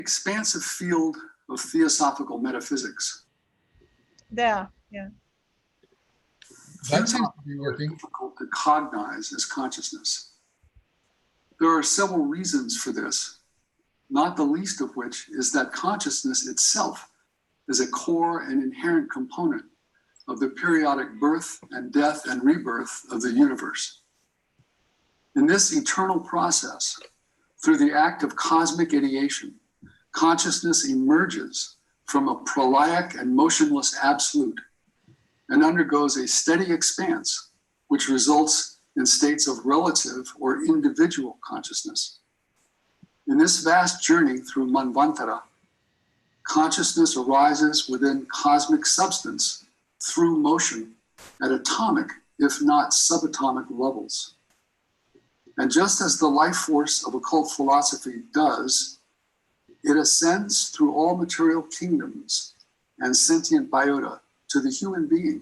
expansive field of theosophical metaphysics. There, yeah. That seems to be working. Difficult to cognize as consciousness. There are several reasons for this, not the least of which is that consciousness itself is a core and inherent component of the periodic birth and death and rebirth of the universe. In this eternal process, through the act of cosmic ideation, consciousness emerges from a prolaic and motionless absolute and undergoes a steady expanse, which results in states of relative or individual consciousness. In this vast journey through Manvantara, consciousness arises within cosmic substance through motion at atomic, if not subatomic levels. And just as the life force of occult philosophy does, it ascends through all material kingdoms and sentient biota to the human being,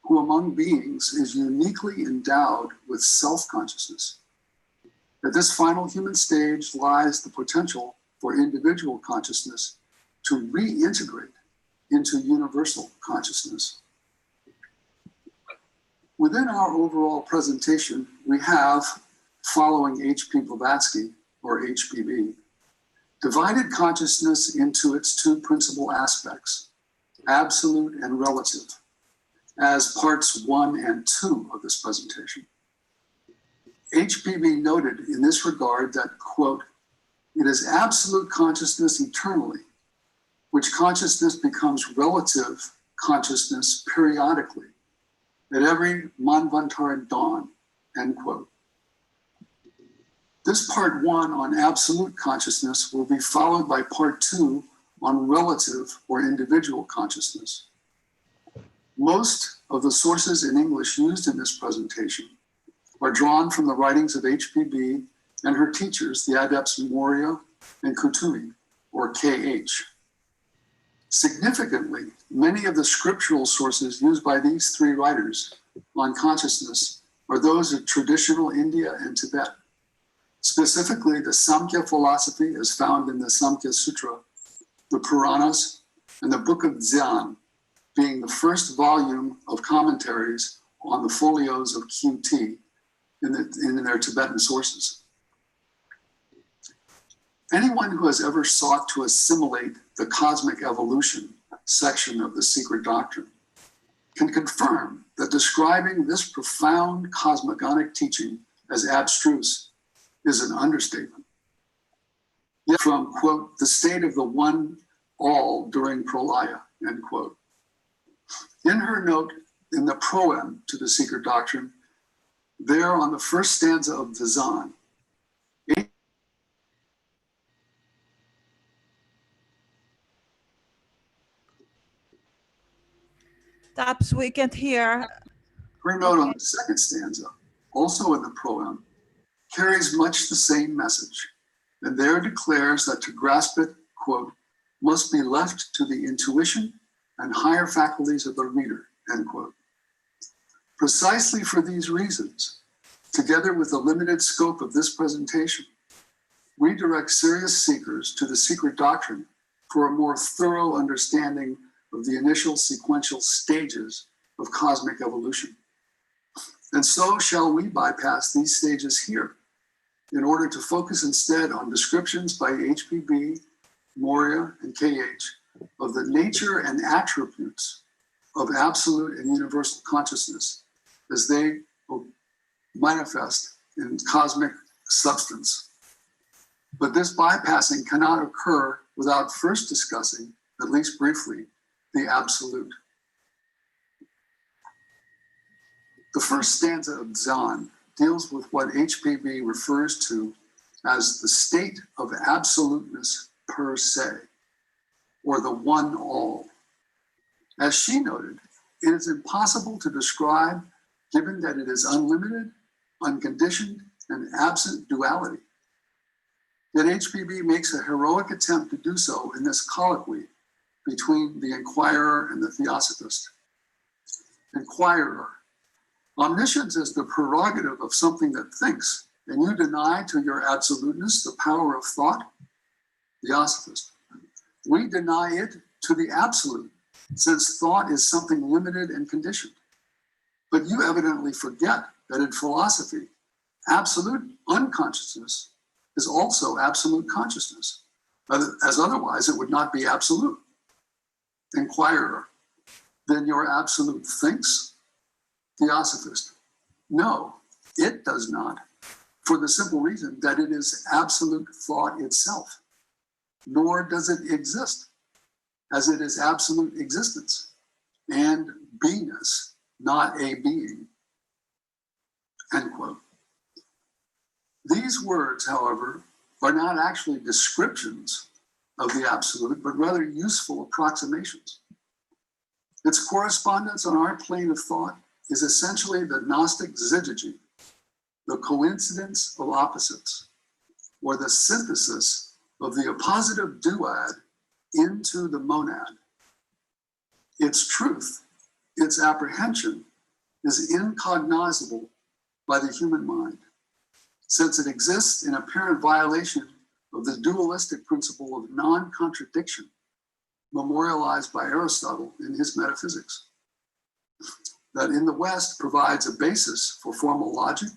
who among beings is uniquely endowed with self-consciousness. At this final human stage lies the potential for individual consciousness to reintegrate into universal consciousness. Within our overall presentation, we have, following H.P. Blavatsky, or HPB, divided consciousness into its two principal aspects, absolute and relative, as parts 1 and 2 of this presentation. HPB noted in this regard that, quote, it is absolute consciousness eternally, which consciousness becomes relative consciousness periodically at every Manvantara dawn, end quote. This part 1 on absolute consciousness will be followed by part 2 on relative or individual consciousness. Most of the sources in English used in this presentation are drawn from the writings of HPB and her teachers, the adepts Moria and Kutumi, or KH. Significantly, many of the scriptural sources used by these three writers on consciousness are those of traditional India and Tibet. Specifically, the Samkhya philosophy is found in the Samkhya Sutra, the Puranas, and the Book of Dzyan, being the first volume of commentaries on the folios of QT in their Tibetan sources. Anyone who has ever sought to assimilate the cosmic evolution section of the secret doctrine can confirm that describing this profound cosmogonic teaching as abstruse is an understatement. Yet from, quote, the state of the one all during prolaya, end quote. In her note in the proem to the secret doctrine, there on the first stanza of the Dzyan, Perhaps we can't hear. her note on the second stanza, also in the proem, carries much the same message, and there declares that to grasp it, quote, must be left to the intuition and higher faculties of the reader, end quote. Precisely for these reasons, together with the limited scope of this presentation, we direct serious seekers to the secret doctrine for a more thorough understanding of the initial sequential stages of cosmic evolution. And so shall we bypass these stages here in order to focus instead on descriptions by HPB, Moria, and KH of the nature and attributes of absolute and universal consciousness as they manifest in cosmic substance. But this bypassing cannot occur without first discussing, at least briefly, the absolute. The first stanza of Dzyan deals with what HPB refers to as the state of absoluteness per se, or the one all. As she noted, it is impossible to describe given that it is unlimited, unconditioned, and absent duality. Yet HPB makes a heroic attempt to do so in this colloquy between the inquirer and the theosophist. Inquirer, omniscience is the prerogative of something that thinks, and you deny to your absoluteness the power of thought? Theosophist. We deny it to the absolute, since thought is something limited and conditioned. But you evidently forget that in philosophy, absolute unconsciousness is also absolute consciousness, as otherwise it would not be absolute. Inquirer, then your absolute thinks? Theosophist, no, it does not, for the simple reason that it is absolute thought itself, nor does it exist, as it is absolute existence and beingness, not a being. End quote. These words, however, are not actually descriptions of the absolute, but rather useful approximations. Its correspondence on our plane of thought is essentially the Gnostic zygogy, the coincidence of opposites, or the synthesis of the appositive duad into the monad. Its truth, its apprehension, is incognizable by the human mind, since it exists in apparent violation of the dualistic principle of non-contradiction memorialized by Aristotle in his Metaphysics, that in the West provides a basis for formal logic,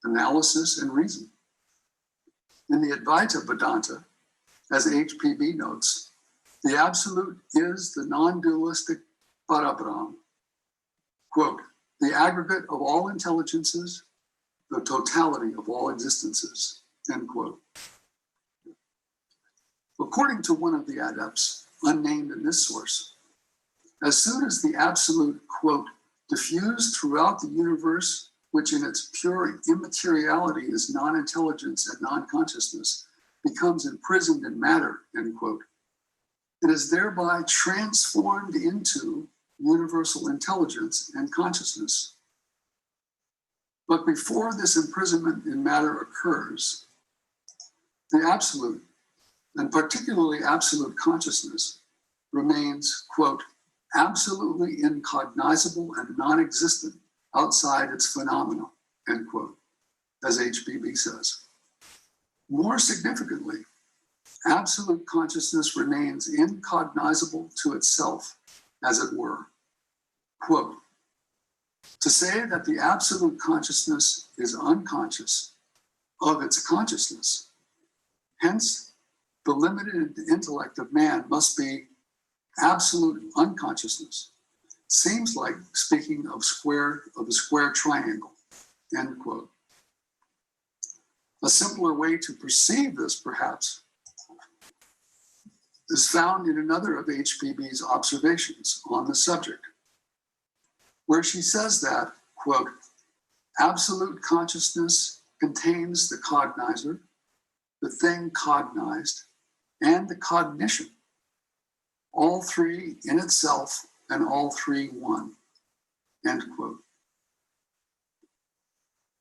analysis, and reason. In the Advaita Vedanta, as HPB notes, the absolute is the non-dualistic Parabrahma, quote, the aggregate of all intelligences, the totality of all existences, end quote. According to one of the adepts, unnamed in this source, as soon as the absolute, quote, diffused throughout the universe, which in its pure immateriality is non-intelligence and non-consciousness, becomes imprisoned in matter, end quote, it is thereby transformed into universal intelligence and consciousness. But before this imprisonment in matter occurs, the absolute, and particularly absolute consciousness, remains, quote, absolutely incognizable and non-existent outside its phenomena, end quote, as HPB says. More significantly, absolute consciousness remains incognizable to itself, as it were. Quote, to say that the absolute consciousness is unconscious of its consciousness, hence the limited intellect of man must be absolute unconsciousness, seems like speaking of a square triangle, end quote. A simpler way to perceive this, perhaps, is found in another of HPB's observations on the subject, where she says that, quote, absolute consciousness contains the cognizer, the thing cognized, and the cognition, all three in itself and all three one, end quote.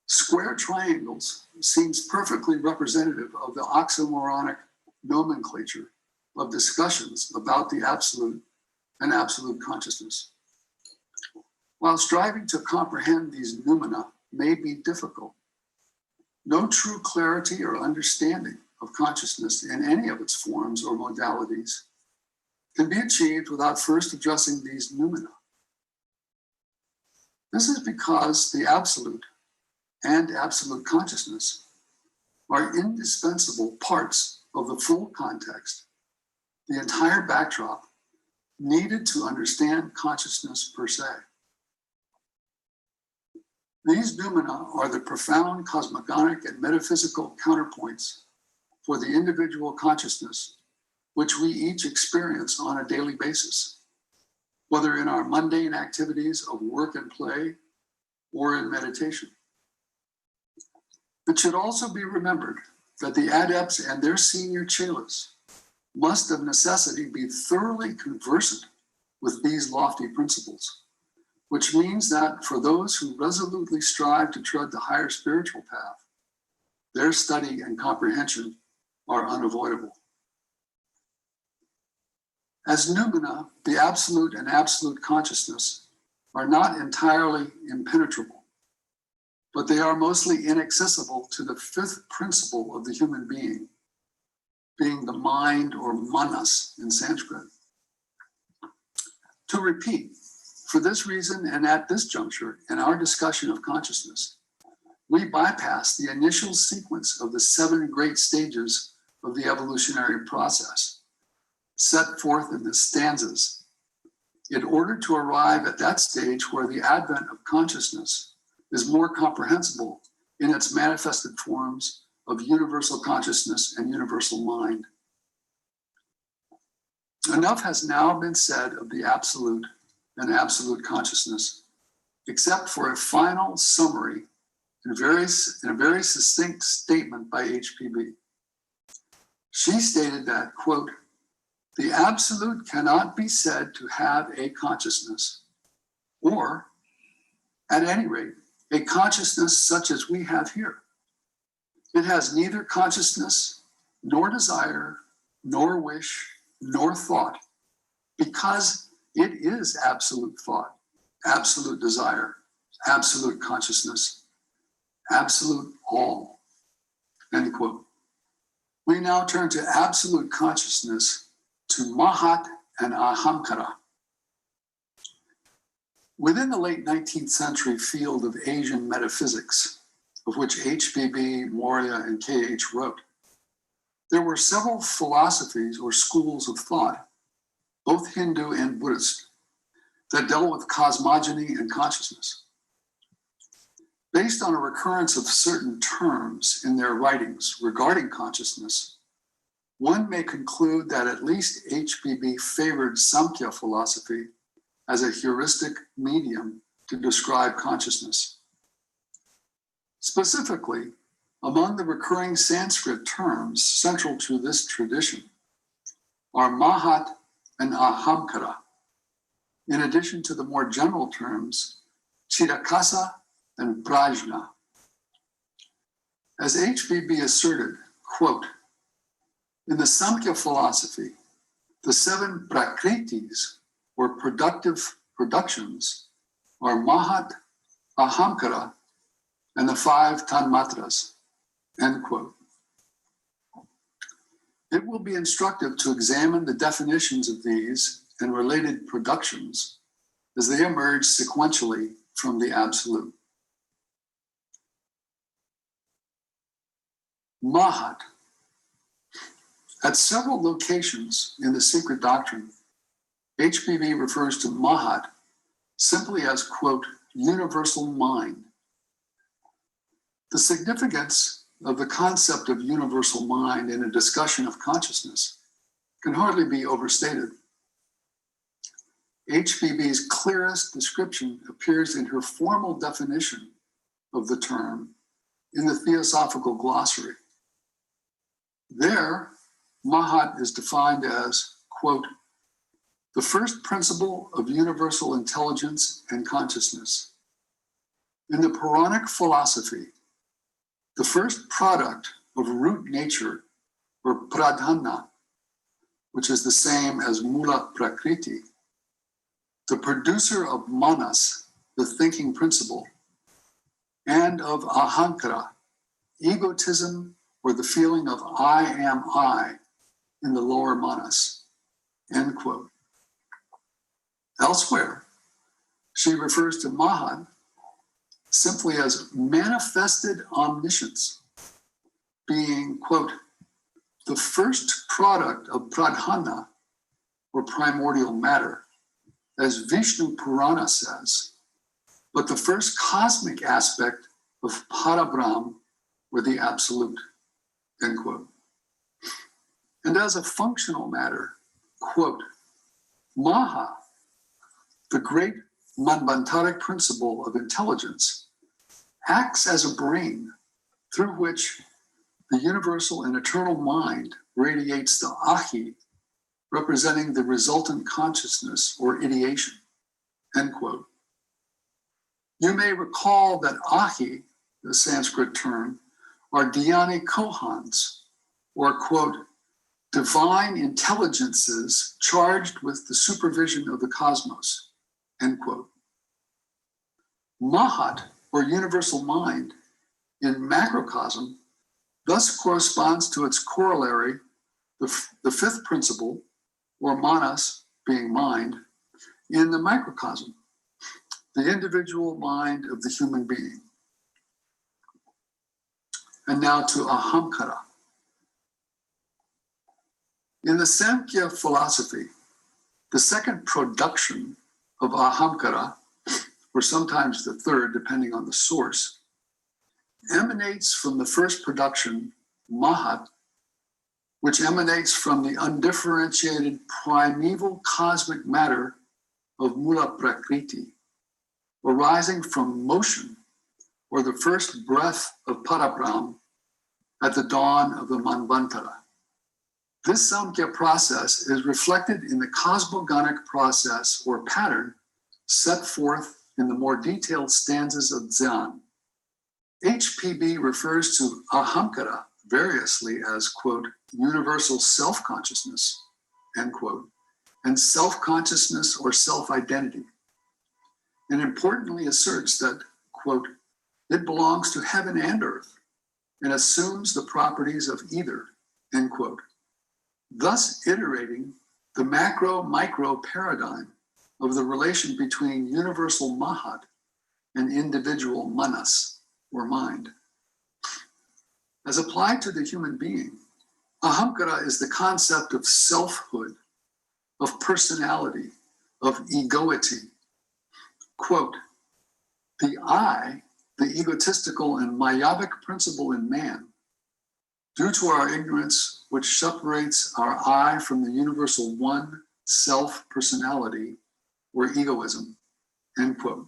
Square triangles seems perfectly representative of the oxymoronic nomenclature of discussions about the absolute and absolute consciousness. While striving to comprehend these noumena may be difficult, no true clarity or understanding of consciousness in any of its forms or modalities can be achieved without first addressing these noumena. This is because the absolute and absolute consciousness are indispensable parts of the full context, the entire backdrop needed to understand consciousness per se. These noumena are the profound cosmogonic and metaphysical counterpoints for the individual consciousness which we each experience on a daily basis, whether in our mundane activities of work and play or in meditation. It should also be remembered that the adepts and their senior chelas must of necessity be thoroughly conversant with these lofty principles, which means that for those who resolutely strive to tread the higher spiritual path, their study and comprehension are unavoidable. As noumena, the absolute and absolute consciousness are not entirely impenetrable, but they are mostly inaccessible to the fifth principle of the human being, being the mind or manas in Sanskrit. To repeat, for this reason and at this juncture in our discussion of consciousness, we bypass the initial sequence of the 7 great stages of the evolutionary process set forth in the stanzas in order to arrive at that stage where the advent of consciousness is more comprehensible in its manifested forms of universal consciousness and universal mind. Enough has now been said of the absolute and absolute consciousness, except for a final summary in a very succinct statement by HPB. She stated that, quote, the absolute cannot be said to have a consciousness, or, at any rate, a consciousness such as we have here. It has neither consciousness, nor desire, nor wish, nor thought, because it is absolute thought, absolute desire, absolute consciousness, absolute all, end quote. We now turn to absolute consciousness, to Mahat and ahamkara. Within the late 19th century field of Asian metaphysics, of which HBB, Maurya, and KH wrote, there were several philosophies or schools of thought, both Hindu and Buddhist, that dealt with cosmogony and consciousness. Based on a recurrence of certain terms in their writings regarding consciousness, one may conclude that at least HBB favored Samkhya philosophy as a heuristic medium to describe consciousness. Specifically, among the recurring Sanskrit terms central to this tradition are Mahat and ahamkara, in addition to the more general terms chitakasa and prajna. As HBB asserted, quote, in the Samkhya philosophy, the 7 prakritis, or productive productions, are Mahat, ahamkara, and the 5 tanmatras, end quote. It will be instructive to examine the definitions of these and related productions as they emerge sequentially from the absolute. Mahat. At several locations in the secret doctrine, HBB refers to Mahat simply as, quote, universal mind. The significance of the concept of universal mind in a discussion of consciousness can hardly be overstated. HBB's clearest description appears in her formal definition of the term in the Theosophical Glossary. There, Mahat is defined as, quote, the first principle of universal intelligence and consciousness. In the Puranic philosophy, the first product of root nature, or pradna, which is the same as mula prakriti, the producer of manas, the thinking principle, and of ahamkara, egotism, or the feeling of I am I in the lower manas, end quote. Elsewhere, she refers to Mahat simply as manifested omniscience, being, quote, the first product of pradhana, or primordial matter, as Vishnu Purana says, but the first cosmic aspect of Parabrahma, or the absolute, end quote. And as a functional matter, quote, Maha, the great manvantaric principle of intelligence, acts as a brain through which the universal and eternal mind radiates the ahi, representing the resultant consciousness or ideation, end quote. You may recall that ahi, the Sanskrit term, are dhyani kohans, or, quote, divine intelligences charged with the supervision of the cosmos, end quote. Mahat, or universal mind, in macrocosm, thus corresponds to its corollary, the fifth principle, or manas, being mind, in the microcosm, the individual mind of the human being. And now to ahamkara. In the Samkhya philosophy, the second production of ahamkara, or sometimes the third, depending on the source, emanates from the first production, Mahat, which emanates from the undifferentiated primeval cosmic matter of Mula Prakriti, arising from motion, or the first breath of Parabrahma at the dawn of the Manvantara. This Samkhya process is reflected in the cosmogonic process or pattern set forth in the more detailed stanzas of Dzyan. HPB refers to ahamkara variously as, quote, universal self-consciousness, end quote, and self-consciousness or self-identity, and importantly asserts that, quote, it belongs to heaven and earth and assumes the properties of either, end quote, thus iterating the macro-micro paradigm of the relation between universal Mahat and individual manas, or mind. As applied to the human being, ahamkara is the concept of selfhood, of personality, of egoity. Quote, the I, the egotistical and myopic principle in man, due to our ignorance, which separates our I from the universal one self-personality, or egoism, end quote.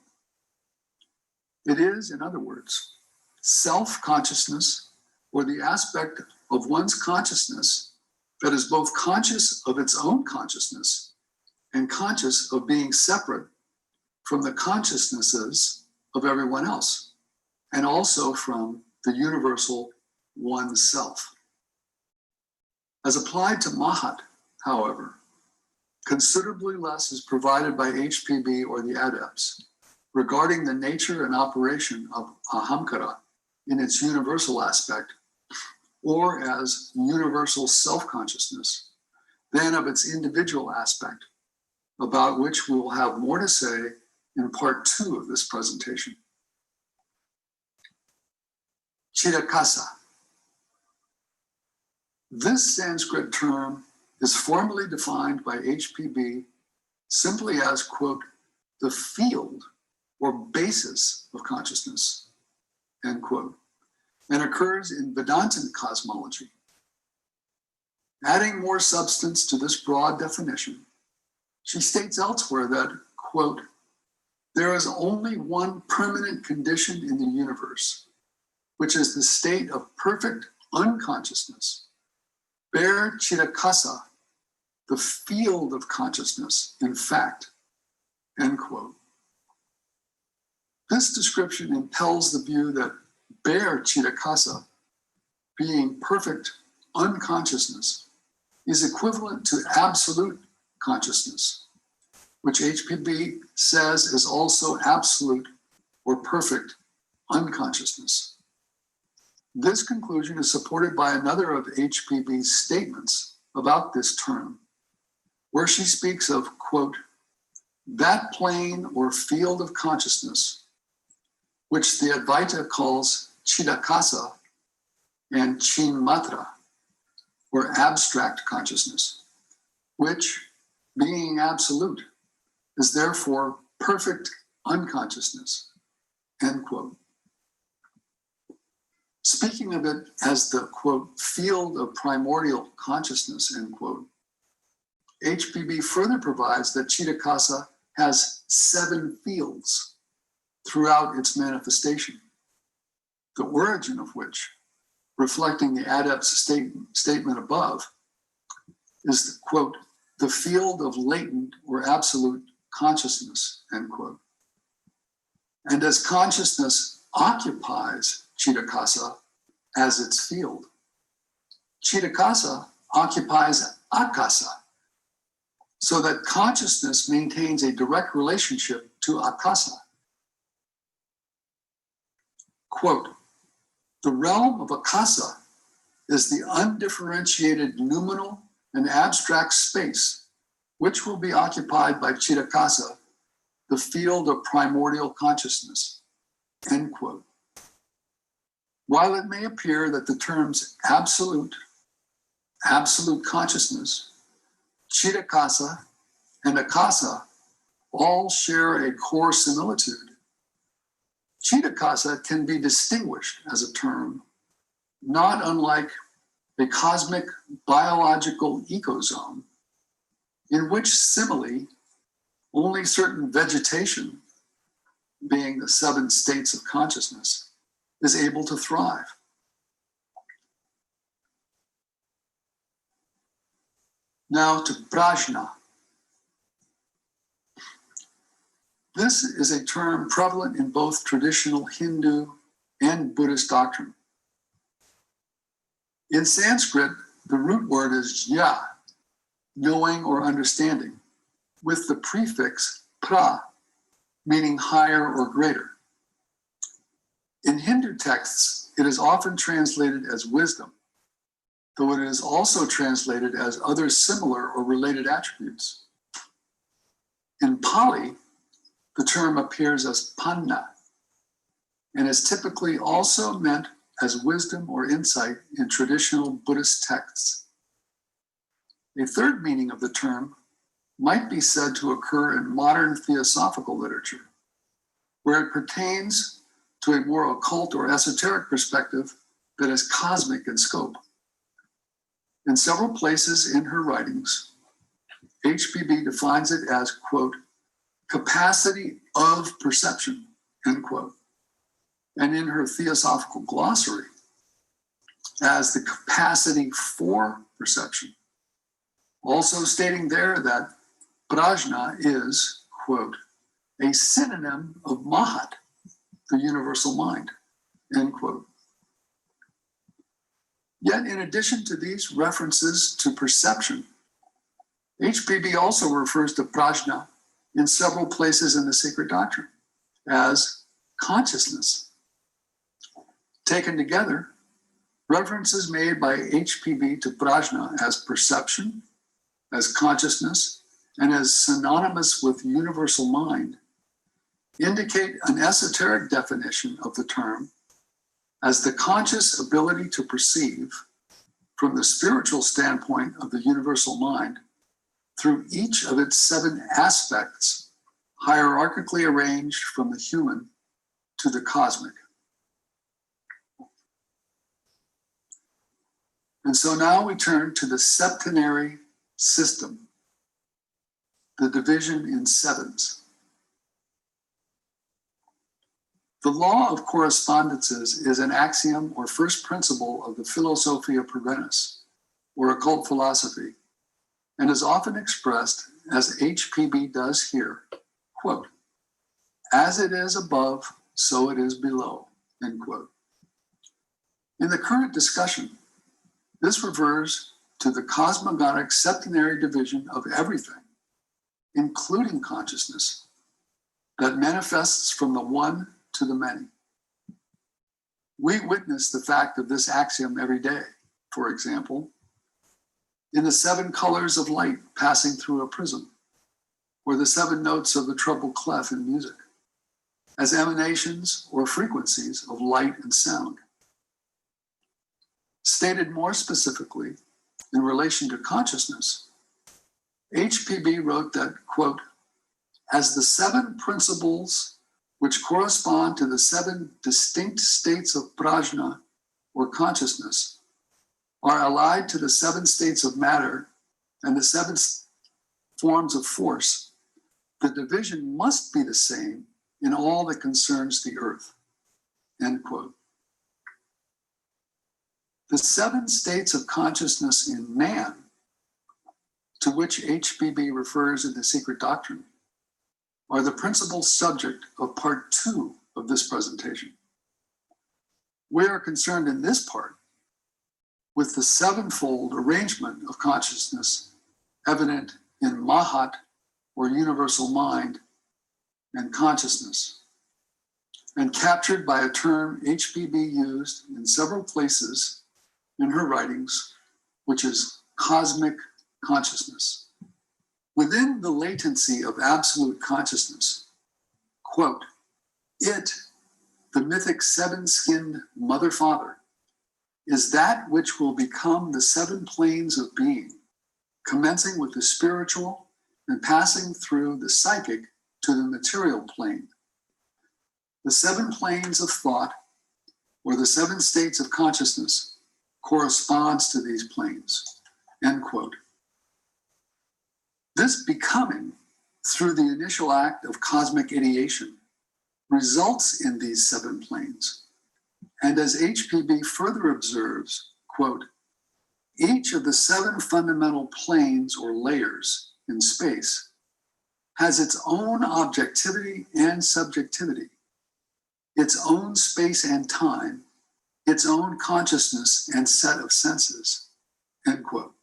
It is, in other words, self-consciousness, or the aspect of one's consciousness that is both conscious of its own consciousness and conscious of being separate from the consciousnesses of everyone else, and also from the universal one self. As applied to Mahat, however, considerably less is provided by HPB or the adepts regarding the nature and operation of ahamkara in its universal aspect, or as universal self-consciousness, than of its individual aspect, about which we will have more to say in part 2 of this presentation. Chitakasa. This Sanskrit term is formally defined by HPB simply as, quote, the field or basis of consciousness, end quote, and occurs in Vedantin cosmology. Adding more substance to this broad definition, she states elsewhere that, quote, there is only one permanent condition in the universe, which is the state of perfect unconsciousness, bare chitakasa, the field of consciousness, in fact, end quote. This description impels the view that bare chitakasa, being perfect unconsciousness, is equivalent to absolute consciousness, which HPB says is also absolute or perfect unconsciousness. This conclusion is supported by another of HPB's statements about this term, where she speaks of, quote, that plane or field of consciousness, which the Advaita calls chitakasa and chinmatra, or abstract consciousness, which, being absolute, is therefore perfect unconsciousness, end quote. Speaking of it as the, quote, field of primordial consciousness, end quote, HPB further provides that chitakasa has 7 fields throughout its manifestation, the origin of which, reflecting the adept's statement above, is, quote, the field of latent or absolute consciousness, end quote. And as consciousness occupies chitakasa as its field, chitakasa occupies akasa, so that consciousness maintains a direct relationship to akasa. Quote, the realm of akasa is the undifferentiated noumenal an abstract space, which will be occupied by chitakasa, the field of primordial consciousness, end quote. While it may appear that the terms absolute consciousness, chitakasa, and akasa all share a core similitude, chitakasa can be distinguished as a term not unlike a cosmic biological ecozone in which simile only certain vegetation, being the 7 states of consciousness, is able to thrive. Now to prajna. This is a term prevalent in both traditional Hindu and Buddhist doctrine. In Sanskrit, the root word is ya, knowing or understanding, with the prefix pra, meaning higher or greater. In Hindu texts, it is often translated as wisdom, though it is also translated as other similar or related attributes. In Pali, the term appears as panna and is typically also meant as wisdom or insight in traditional Buddhist texts. A third meaning of the term might be said to occur in modern theosophical literature, where it pertains to a more occult or esoteric perspective that is cosmic in scope. In several places in her writings, HPB defines it as, quote, capacity of perception, end quote. And in her theosophical glossary, as the capacity for perception, also stating there that prajna is, quote, a synonym of Mahat, the universal mind, end quote. Yet in addition to these references to perception, HPB also refers to prajna in several places in the sacred doctrine as consciousness. Taken together, references made by HPB to prajna as perception, as consciousness, and as synonymous with universal mind indicate an esoteric definition of the term as the conscious ability to perceive from the spiritual standpoint of the universal mind through each of its 7 aspects, hierarchically arranged from the human to the cosmic. And so now we turn to the septenary system, the division in 7s. The law of correspondences is an axiom or first principle of the Philosophia Pervenus, or occult philosophy, and is often expressed as HPB does here, quote, as it is above, so it is below, end quote. In the current discussion, this refers to the cosmogonic septenary division of everything, including consciousness, that manifests from the one to the many. We witness the fact of this axiom every day, for example, in the 7 colors of light passing through a prism, or the 7 notes of the treble clef in music, as emanations or frequencies of light and sound. Stated more specifically, in relation to consciousness, HPB wrote that, quote, as the 7 principles which correspond to the 7 distinct states of prajna, or consciousness, are allied to the 7 states of matter and the 7 forms of force, the division must be the same in all that concerns the earth, end quote. The 7 states of consciousness in man, to which HPB refers in the Secret Doctrine, are the principal subject of part 2 of this presentation. We are concerned in this part with the 7-fold arrangement of consciousness evident in Mahat, or universal mind, and consciousness, and captured by a term HPB used in several places in her writings, which is cosmic consciousness. Within the latency of absolute consciousness, quote, it, the mythic seven-skinned mother-father, is that which will become the seven planes of being, commencing with the spiritual and passing through the psychic to the material plane. The seven planes of thought, or the seven states of consciousness, corresponds to these planes, end quote. This becoming, through the initial act of cosmic ideation, results in these seven planes. And as HPB further observes, quote, each of the seven fundamental planes or layers in space has its own objectivity and subjectivity, its own space and time, its own consciousness and set of senses, end quote.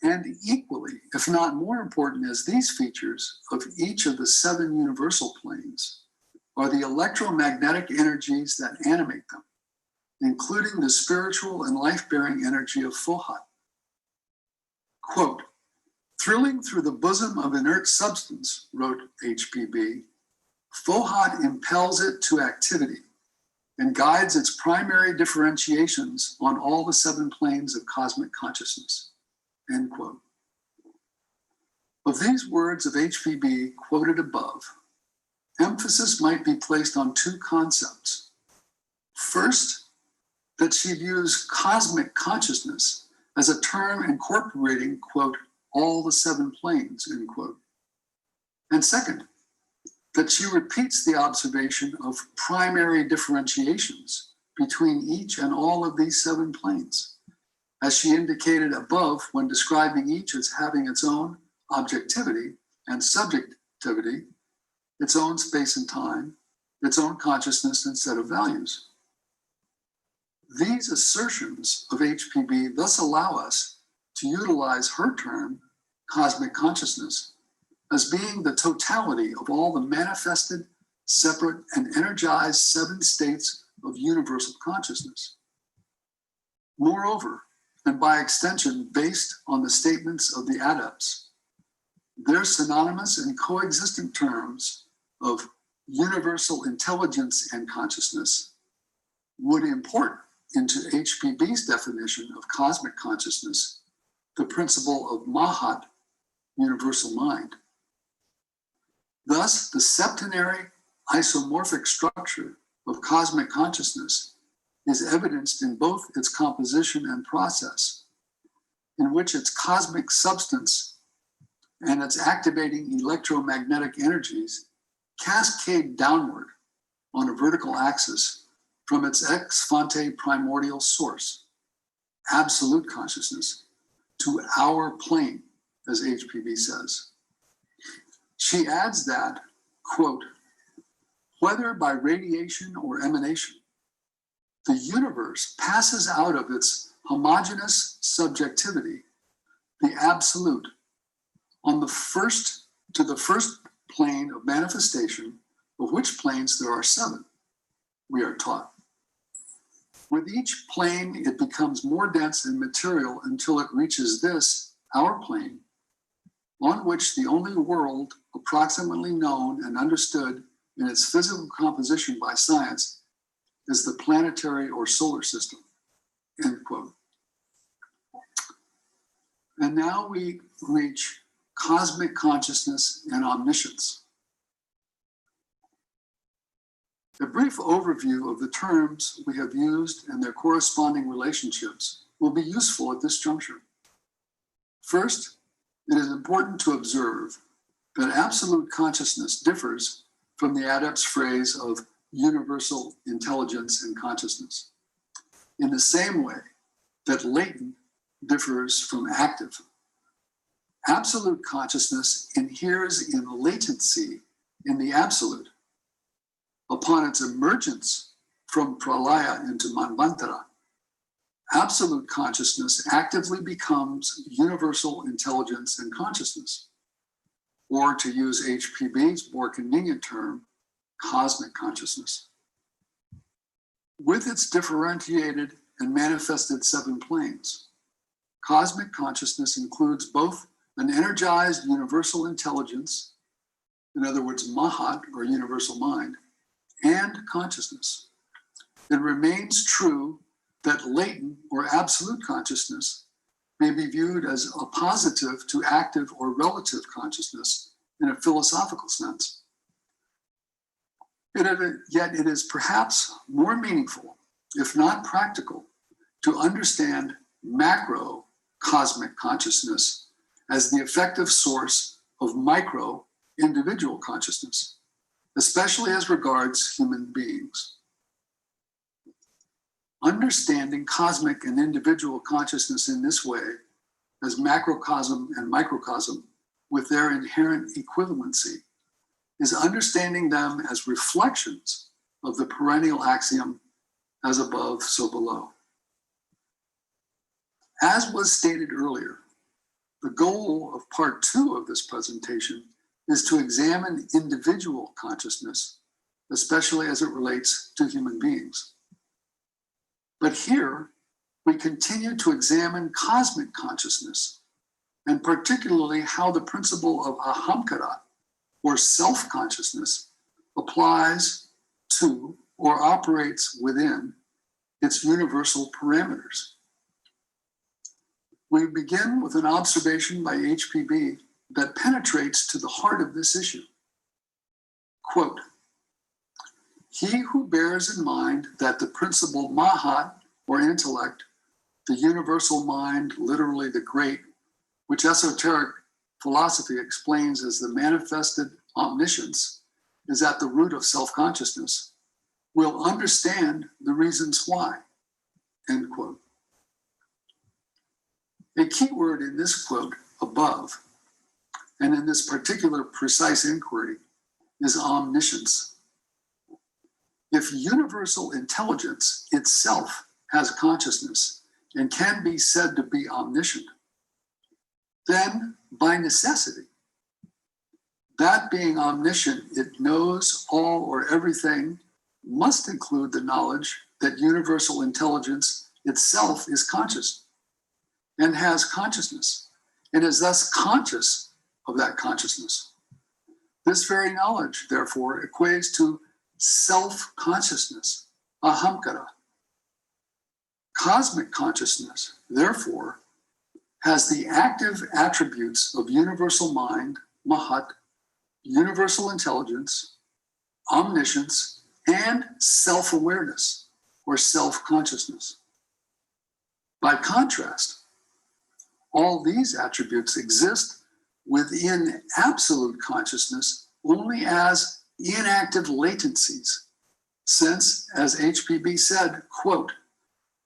And equally, if not more important as these features of each of the seven universal planes are the electromagnetic energies that animate them, including the spiritual and life-bearing energy of Mahat. Quote, thrilling through the bosom of inert substance, wrote HPB, Mahat impels it to activity and guides its primary differentiations on all the seven planes of cosmic consciousness, end quote. Of these words of HPB quoted above, emphasis might be placed on two concepts. First, that she views cosmic consciousness as a term incorporating, quote, all the seven planes, end quote. And second, that she repeats the observation of primary differentiations between each and all of these seven planes, as she indicated above when describing each as having its own objectivity and subjectivity, its own space and time, its own consciousness and set of values. These assertions of HPB thus allow us to utilize her term, cosmic consciousness, as being the totality of all the manifested, separate, and energized seven states of universal consciousness. Moreover, and by extension based on the statements of the adepts, their synonymous and coexistent terms of universal intelligence and consciousness would import into HPB's definition of cosmic consciousness the principle of Mahat, universal mind. Thus, the septenary isomorphic structure of cosmic consciousness is evidenced in both its composition and process, in which its cosmic substance and its activating electromagnetic energies cascade downward on a vertical axis from its ex fonte primordial source, absolute consciousness, to our plane, as HPB says. She adds that, quote, whether by radiation or emanation, the universe passes out of its homogeneous subjectivity, the absolute, on the first plane of manifestation, of which planes there are seven, we are taught. With each plane, it becomes more dense and material until it reaches this, our plane, on which the only world approximately known and understood in its physical composition by science is the planetary or solar system, end quote. And now we reach cosmic consciousness and omniscience. A brief overview of the terms we have used and their corresponding relationships will be useful at this juncture. First, it is important to observe that absolute consciousness differs from the adept's phrase of universal intelligence and consciousness, in the same way that latent differs from active. Absolute consciousness inheres in latency in the absolute. Upon its emergence from pralaya into manvantara, absolute consciousness actively becomes universal intelligence and consciousness, or to use HPB's more convenient term, cosmic consciousness. With its differentiated and manifested seven planes, cosmic consciousness includes both an energized universal intelligence, in other words, Mahat, or universal mind, and consciousness. It remains true that latent or absolute consciousness may be viewed as a positive to active or relative consciousness in a philosophical sense. Yet it is perhaps more meaningful, if not practical, to understand macro cosmic consciousness as the effective source of micro individual consciousness, especially as regards human beings. Understanding cosmic and individual consciousness in this way, as macrocosm and microcosm, with their inherent equivalency, is understanding them as reflections of the perennial axiom, as above, so below. As was stated earlier, the goal of part 2 of this presentation is to examine individual consciousness, especially as it relates to human beings. But here, we continue to examine cosmic consciousness, and particularly how the principle of ahamkara, or self-consciousness, applies to or operates within its universal parameters. We begin with an observation by HPB that penetrates to the heart of this issue. Quote, "He who bears in mind that the principle Mahat, or intellect, the universal mind, literally the great, which esoteric philosophy explains as the manifested omniscience, is at the root of self-consciousness, will understand the reasons why." End quote. A key word in this quote above, and in this particular precise inquiry, is omniscience. If universal intelligence itself has consciousness and can be said to be omniscient, then by necessity, that being omniscient, it knows all or everything, must include the knowledge that universal intelligence itself is conscious and has consciousness, and is thus conscious of that consciousness. This very knowledge, therefore, equates to self-consciousness, ahamkara. Cosmic consciousness, therefore, has the active attributes of universal mind, Mahat, universal intelligence, omniscience, and self-awareness, or self-consciousness. By contrast, all these attributes exist within absolute consciousness only as inactive latencies, since, as HPB said, quote,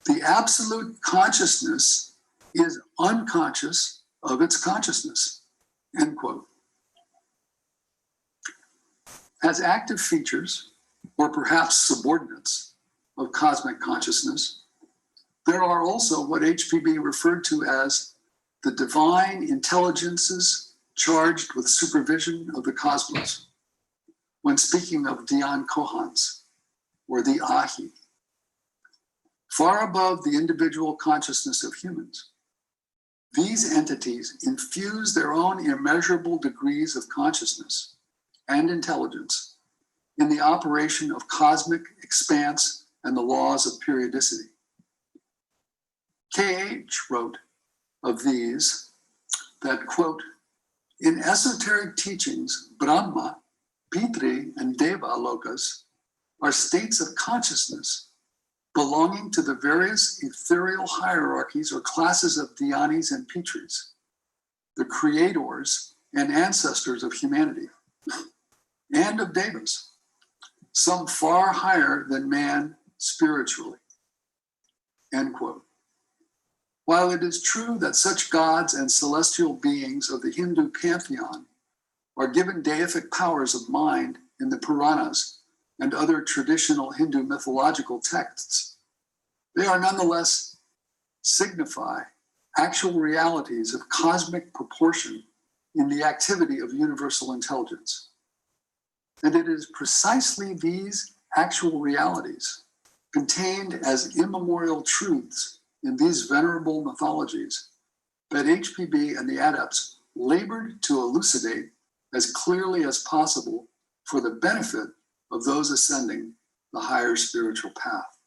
"The absolute consciousness is unconscious of its consciousness," end quote. As active features, or perhaps subordinates, of cosmic consciousness, there are also what HPB referred to as the divine intelligences charged with supervision of the cosmos, when speaking of Dhyan Kohans, or the Ahi. Far above the individual consciousness of humans, these entities infuse their own immeasurable degrees of consciousness and intelligence in the operation of cosmic expanse and the laws of periodicity. KH wrote of these that, quote, "In esoteric teachings, Brahma, Pitri, and Deva lokas are states of consciousness belonging to the various ethereal hierarchies or classes of Dhyanis and Pitris, the creators and ancestors of humanity, and of Devas, some far higher than man spiritually," end quote. While it is true that such gods and celestial beings of the Hindu pantheon are given deific powers of mind in the Puranas and other traditional Hindu mythological texts, they are nonetheless signify actual realities of cosmic proportion in the activity of universal intelligence. And it is precisely these actual realities, contained as immemorial truths in these venerable mythologies, that HPB and the adepts labored to elucidate as clearly as possible for the benefit of those ascending the higher spiritual path.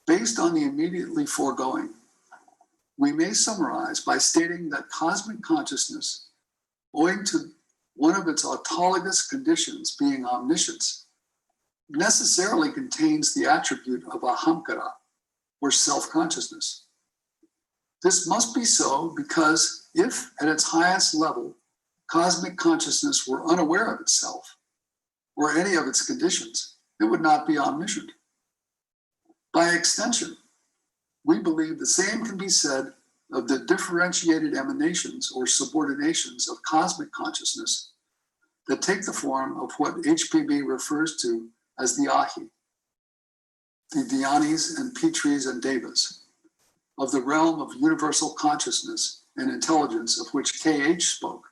Based on the immediately foregoing, we may summarize by stating that cosmic consciousness, owing to one of its autologous conditions being omniscience, necessarily contains the attribute of ahamkara, or self-consciousness. This must be so because if, at its highest level, cosmic consciousness were unaware of itself or any of its conditions, it would not be omniscient. By extension, we believe the same can be said of the differentiated emanations or subordinations of cosmic consciousness that take the form of what HPB refers to as the Ahi, the Dhyanis and Pitris and Devas, of the realm of universal consciousness and intelligence of which KH spoke,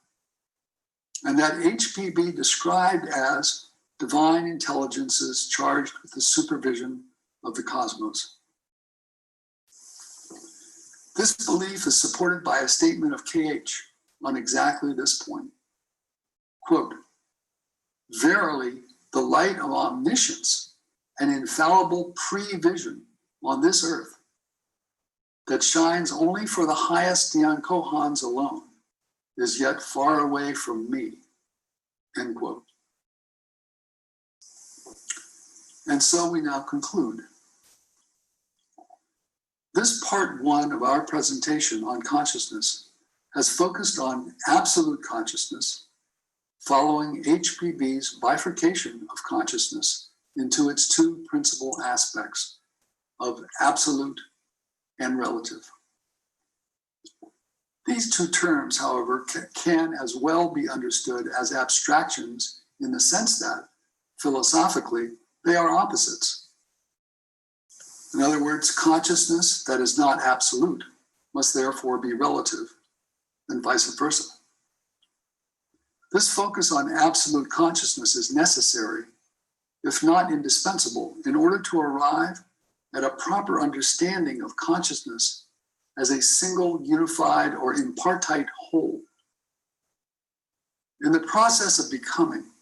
and that HPB described as divine intelligences charged with the supervision of the cosmos. This belief is supported by a statement of KH on exactly this point. Quote, "Verily, the light of omniscience and infallible prevision on this earth that shines only for the highest Dhyan-Kohans alone is yet far away from me," end quote. And so we now conclude. This part one of our presentation on consciousness has focused on absolute consciousness, following HPB's bifurcation of consciousness into its two principal aspects of absolute and relative. These two terms, however, can as well be understood as abstractions in the sense that, philosophically, they are opposites. In other words, consciousness that is not absolute must therefore be relative, and vice versa. This focus on absolute consciousness is necessary, if not indispensable, in order to arrive at a proper understanding of consciousness as a single, unified, or impartite whole. In the process of becoming,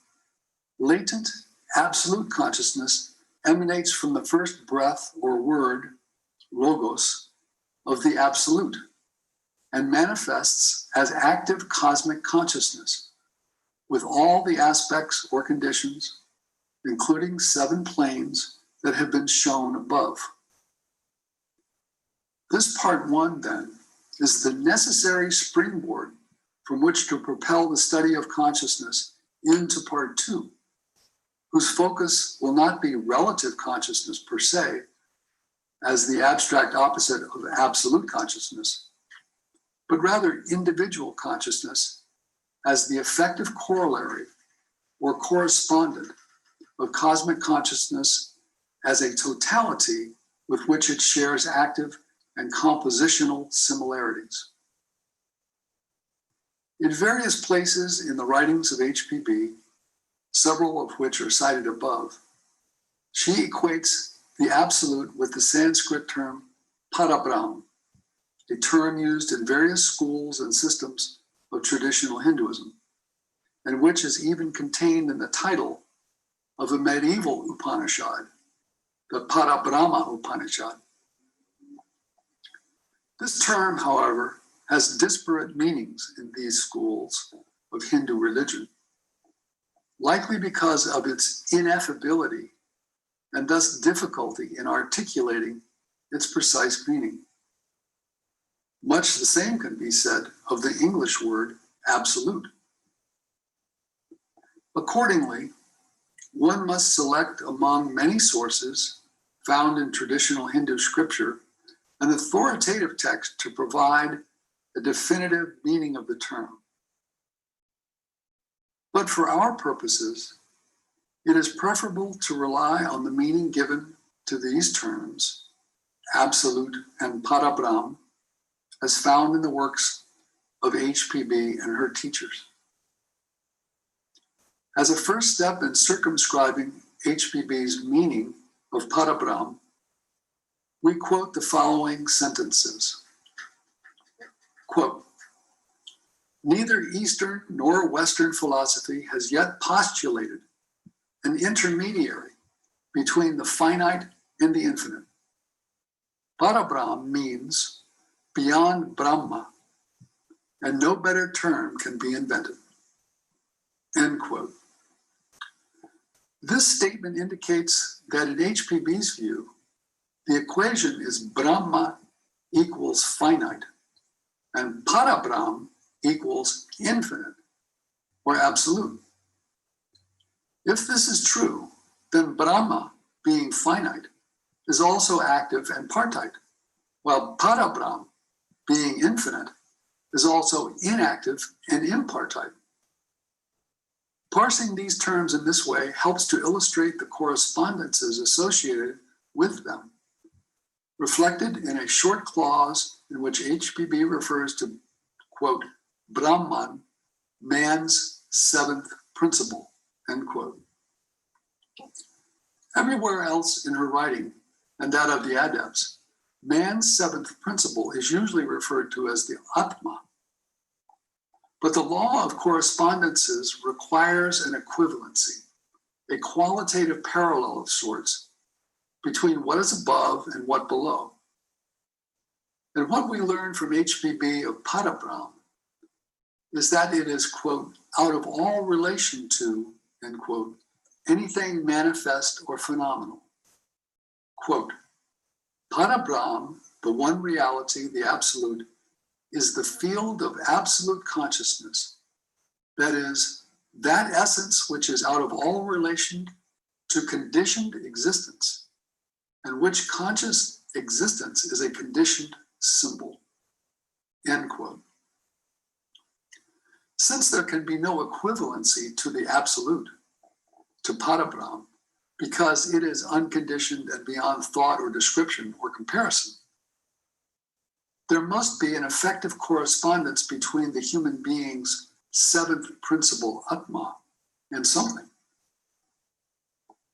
latent, absolute consciousness emanates from the first breath or word, logos, of the absolute, and manifests as active cosmic consciousness, with all the aspects or conditions, including 7 planes that have been shown above. This part one, then, is the necessary springboard from which to propel the study of consciousness into part two, whose focus will not be relative consciousness per se, as the abstract opposite of absolute consciousness, but rather individual consciousness as the effective corollary or correspondent of cosmic consciousness as a totality with which it shares active and compositional similarities. In various places in the writings of HPB, several of which are cited above, she equates the absolute with the Sanskrit term Parabrahma, a term used in various schools and systems of traditional Hinduism, and which is even contained in the title of a medieval Upanishad, the Parabrahma Upanishad. This term, however, has disparate meanings in these schools of Hindu religion, likely because of its ineffability and thus difficulty in articulating its precise meaning. Much the same can be said of the English word absolute. Accordingly, one must select among many sources found in traditional Hindu scripture an authoritative text to provide a definitive meaning of the term. But for our purposes, it is preferable to rely on the meaning given to these terms, absolute and Parabrahma, as found in the works of HPB and her teachers. As a first step in circumscribing HPB's meaning of Parabrahma, we quote the following sentences. Quote, neither Eastern nor Western philosophy has yet postulated an intermediary between the finite and the infinite. Parabrahma means beyond Brahma, and no better term can be invented. End quote. This statement indicates that in HPB's view, the equation is Brahma equals finite and Parabrahma equals infinite or absolute. If this is true, then Brahma, being finite, is also active and partite, while Parabrahma, being infinite, is also inactive and impartite. Parsing these terms in this way helps to illustrate the correspondences associated with them, reflected in a short clause in which HPB refers to, quote, Brahman, man's seventh principle, end quote. Everywhere else in her writing, and that of the adepts, man's seventh principle is usually referred to as the Atma. But the law of correspondences requires an equivalency, a qualitative parallel of sorts between what is above and what below. And what we learn from HPB of Parabrahma is that it is, quote, out of all relation to, end quote, anything manifest or phenomenal. Quote, Parabrahma, the one reality, the absolute, is the field of absolute consciousness. That is, that essence which is out of all relation to conditioned existence, and which conscious existence is a conditioned symbol. End quote. Since there can be no equivalency to the absolute, to Parabrahma, because it is unconditioned and beyond thought or description or comparison, there must be an effective correspondence between the human being's seventh principle, Atma, and something.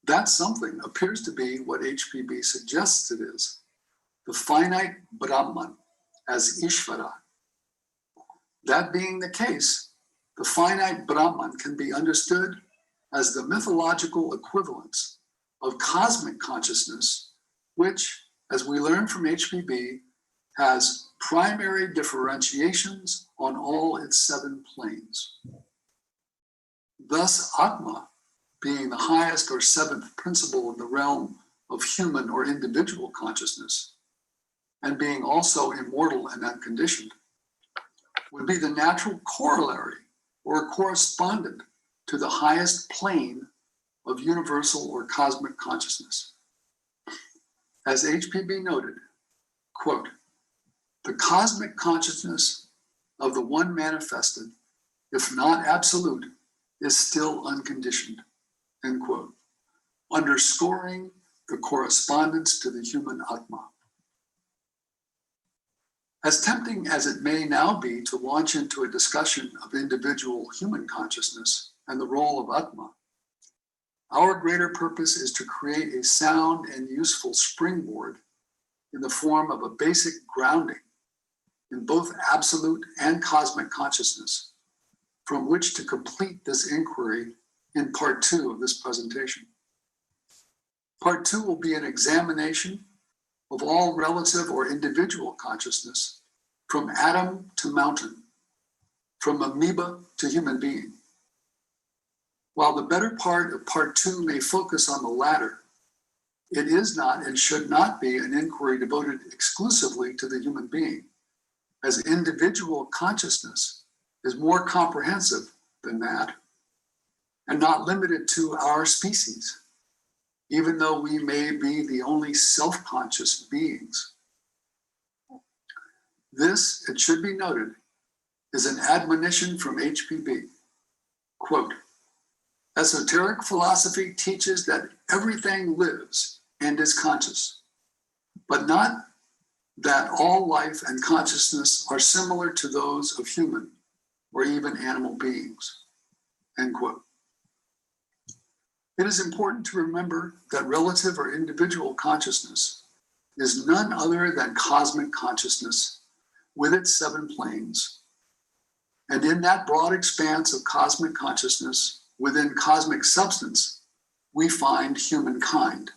That something appears to be what HPB suggests it is, the finite Brahman as Ishvara. That being the case, the finite Brahman can be understood as the mythological equivalence of cosmic consciousness, which, as we learn from HPB, has primary differentiations on all its seven planes. Thus, Atma, being the highest or seventh principle in the realm of human or individual consciousness, and being also immortal and unconditioned, would be the natural corollary or correspondent to the highest plane of universal or cosmic consciousness. As HPB noted, quote, the cosmic consciousness of the one manifested, if not absolute, is still unconditioned, end quote, underscoring the correspondence to the human Atma. As tempting as it may now be to launch into a discussion of individual human consciousness and the role of Atma, our greater purpose is to create a sound and useful springboard in the form of a basic grounding in both absolute and cosmic consciousness, from which to complete this inquiry in part 2 of this presentation. Part 2 will be an examination of all relative or individual consciousness, from atom to mountain, from amoeba to human being. While the better part of part 2 may focus on the latter, it is not and should not be an inquiry devoted exclusively to the human being, as individual consciousness is more comprehensive than that, and not limited to our species, even though we may be the only self-conscious beings. This, it should be noted, is an admonition from HPB. Quote, esoteric philosophy teaches that everything lives and is conscious, but not that all life and consciousness are similar to those of human or even animal beings, end quote. It is important to remember that relative or individual consciousness is none other than cosmic consciousness with its 7 planes. And in that broad expanse of cosmic consciousness, within cosmic substance, we find humankind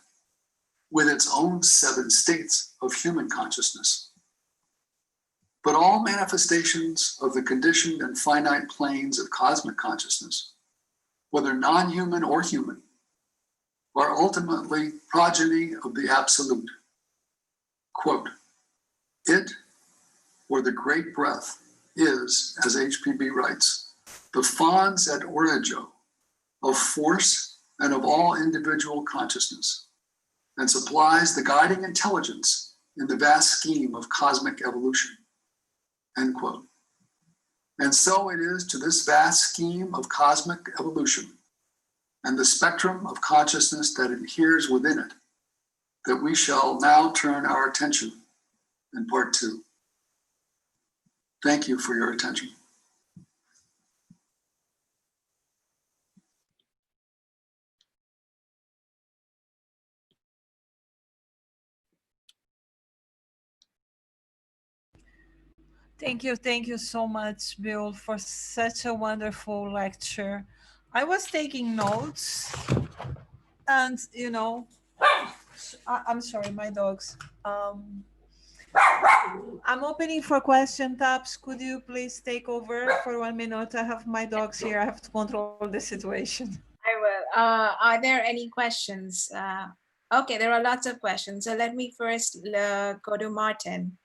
with its own 7 states of human consciousness. But all manifestations of the conditioned and finite planes of cosmic consciousness, whether non-human or human, are ultimately progeny of the absolute. Quote, it, or the great breath, is, as HPB writes, the fons et origin of force and of all individual consciousness, and supplies the guiding intelligence in the vast scheme of cosmic evolution. End quote. And so it is to this vast scheme of cosmic evolution and the spectrum of consciousness that adheres within it that we shall now turn our attention in part 2. Thank you for your attention. Thank you so much, Bill, for such a wonderful lecture. I was taking notes, and I'm sorry, my dogs. I'm opening for question tabs. Could you please take over for 1 minute? I have my dogs here. I have to control the situation. I will. Are there any questions? Okay, there are lots of questions. So let me first go to Martin.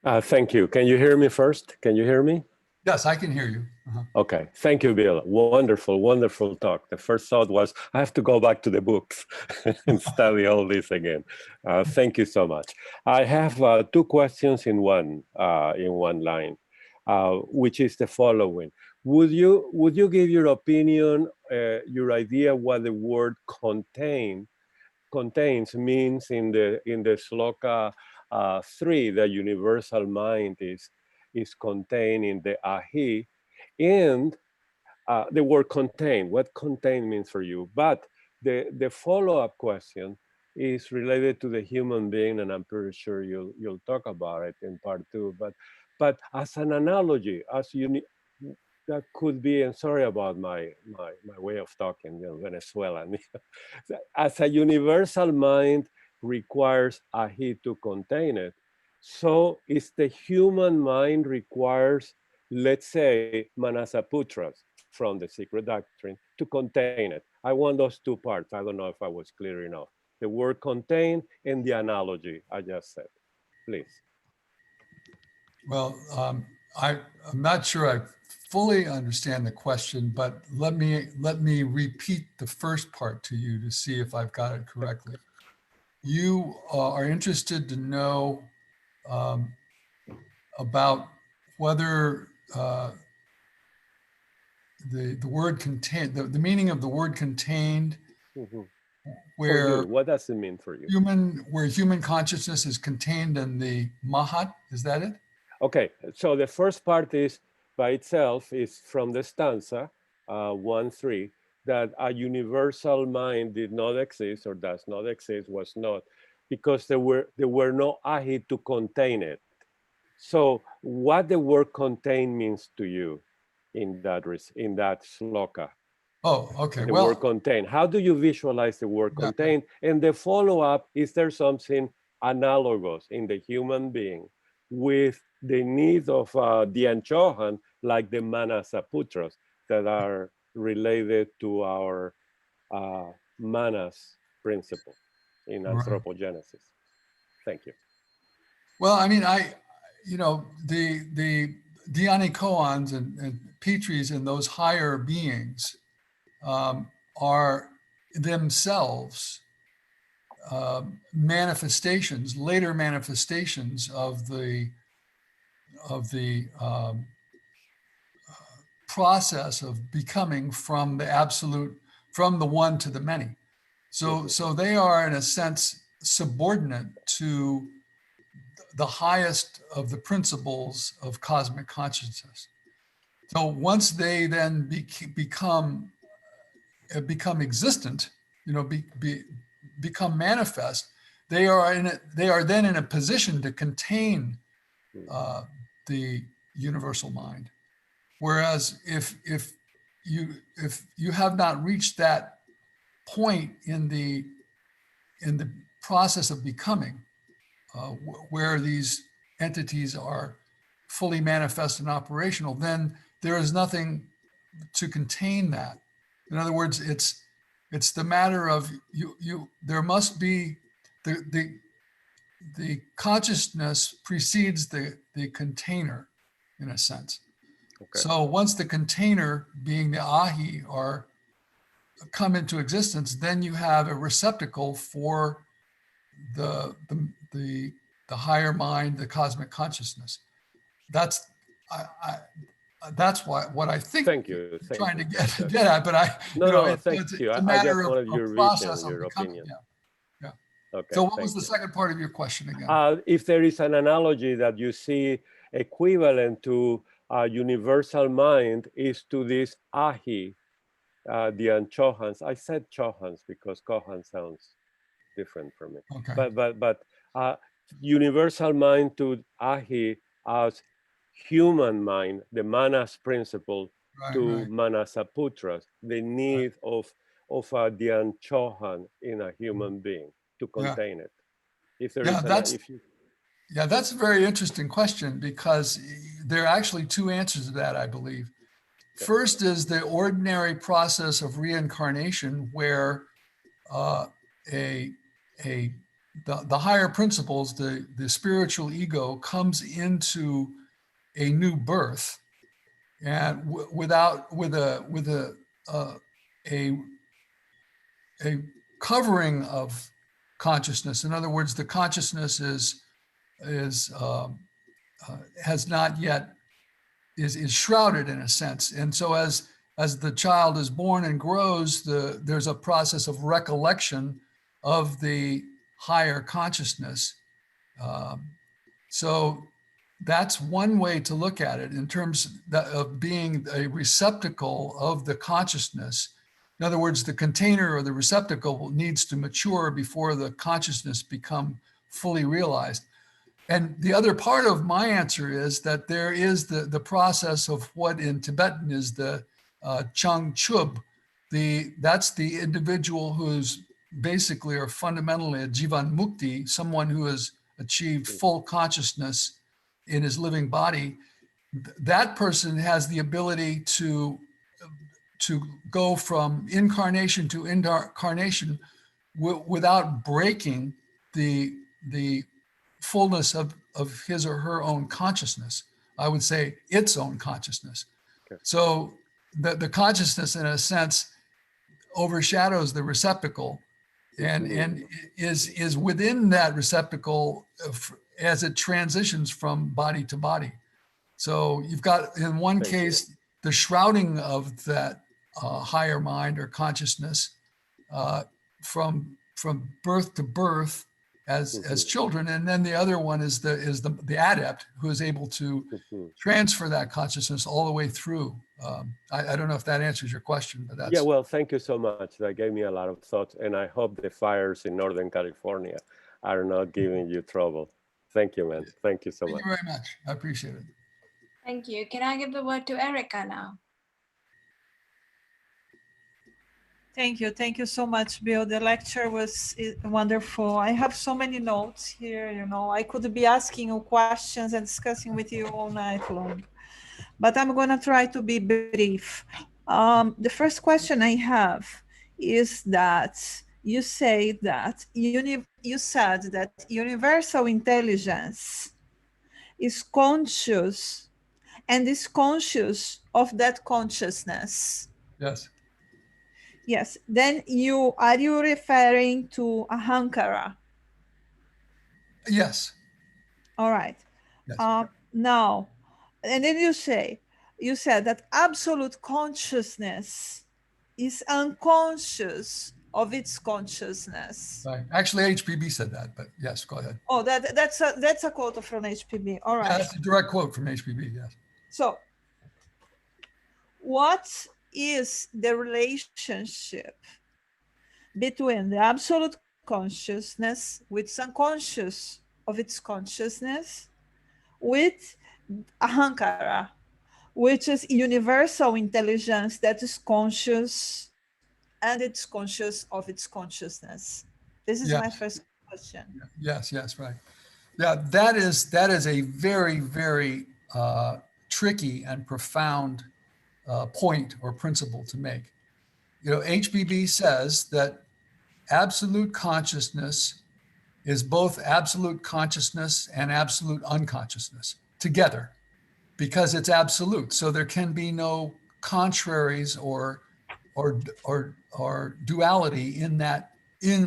Thank you. Can you hear me first? Can you hear me? Yes, I can hear you. Okay. Thank you, Bill. Wonderful, wonderful talk. The first thought was, I have to go back to the books and study all this again. Thank you so much. I have 2 questions in one line, which is the following. Would you give your opinion, your idea what the word contains means in the sloka 3, the universal mind is contained in the ahi, and the word contain, what contain means for you. But the follow-up question is related to the human being, and I'm pretty sure you'll talk about it in part 2. But as an analogy, that could be, and sorry about my way of talking, Venezuelan. As a universal mind requires ahi to contain it, so is the human mind requires, let's say, manasaputras from the secret doctrine to contain it. I want those 2 parts. I don't know if I was clear enough. The word contain and the analogy I just said, please. Well, I'm not sure I fully understand the question, but let me repeat the first part to you to see if I've got it correctly. You are interested to know about whether the word contained, the meaning of the word contained, where what does it mean for you? Human consciousness is contained in the Mahat, is that it? Okay, so the first part is by itself is from the stanza 1-3, that a universal mind did not exist or does not exist, was not, because there were no ahi to contain it. So what the word contain means to you in that sloka? Oh, okay. The word contain. How do you visualize the word contain? And the follow-up, is there something analogous in the human being with the need of the Anchohan, like the Manasaputras that are related to our Manas principle in anthropogenesis? Thank you. Well, I mean, the Dhyani koans and Petris and those higher beings are themselves manifestations, later manifestations of the process of becoming from the absolute, from the one to the many. So they are, in a sense, subordinate to the highest of the principles of cosmic consciousness. So once they then become existent, become manifest, they are then in a position to contain the universal mind. Whereas if you have not reached that point in the process of becoming, where these entities are fully manifest and operational, then there is nothing to contain that. In other words, it's the matter of there must be the consciousness precedes the container, in a sense. Okay. So once the container, being the ahi, come into existence, then you have a receptacle for the higher mind, the cosmic consciousness. That's what I think. Thank you. You're trying to get at, but Thank you. it's a I matter just wanted your of process vision, of your becoming. opinion. Yeah. Okay. So what was thank the you. second part of your question again? If there is an analogy that you see equivalent to a universal mind is to this ahi, the anchohans. I said chohans because kohan sounds different from it. Okay. But universal mind to ahi as human mind, the manas principle to manasaputras, the need of the anchohan in a human being to contain it. If there is that's a very interesting question, because there are actually two answers to that, I believe. Okay. First is the ordinary process of reincarnation, where the higher principles, the spiritual ego, comes into a new birth, and with a covering of consciousness. In other words, the consciousness has not yet is shrouded, in a sense. And so as the child is born and grows, there's a process of recollection of the higher consciousness. So that's one way to look at it, in terms of being a receptacle of the consciousness. In other words, the container or the receptacle needs to mature before the consciousness become fully realized. And the other part of my answer is that there is the process of what in Tibetan is the changchub. That's the individual who's basically or fundamentally a jivan mukti, someone who has achieved full consciousness in his living body. That person has the ability to go from incarnation to incarnation without breaking the fullness of his or her own consciousness. I would say its own consciousness. Okay. So the consciousness, in a sense, overshadows the receptacle, and is within that receptacle as it transitions from body to body. So you've got, in one case, the shrouding of that higher mind or consciousness from birth to birth as children, and then the other one is the adept, who is able to transfer that consciousness all the way through. I don't know if that answers your question, but that's well, thank you so much. That gave me a lot of thoughts, and I hope the fires in Northern California are not giving you trouble. Thank you, man. Thank you so much. Thank you very much. I appreciate it. Thank you. Can I give the word to Erica now? Thank you. Thank you so much, Bill. The lecture was wonderful. I have so many notes here, I could be asking you questions and discussing with you all night long, but I'm going to try to be brief. The first question I have is that you said that universal intelligence is conscious and is conscious of that consciousness. Yes. Yes. Then are you referring to ahamkara? Yes. All right. Yes. Now, and then you said that absolute consciousness is unconscious of its consciousness. Right. Actually, HPB said that, but yes, go ahead. Oh, that's a quote from HPB. All right. Yeah, that's a direct quote from HPB. Yes. So, what is the relationship between the absolute consciousness, which is unconscious of its consciousness, with ahamkara, which is universal intelligence that is conscious and it's conscious of its consciousness. This is my Yes. first question. Yes, yes, right. Yeah, that is a very, very tricky and profound point or principle to make. You know, HBB says that absolute consciousness is both absolute consciousness and absolute unconsciousness together, because it's absolute. So there can be no contraries or duality in that,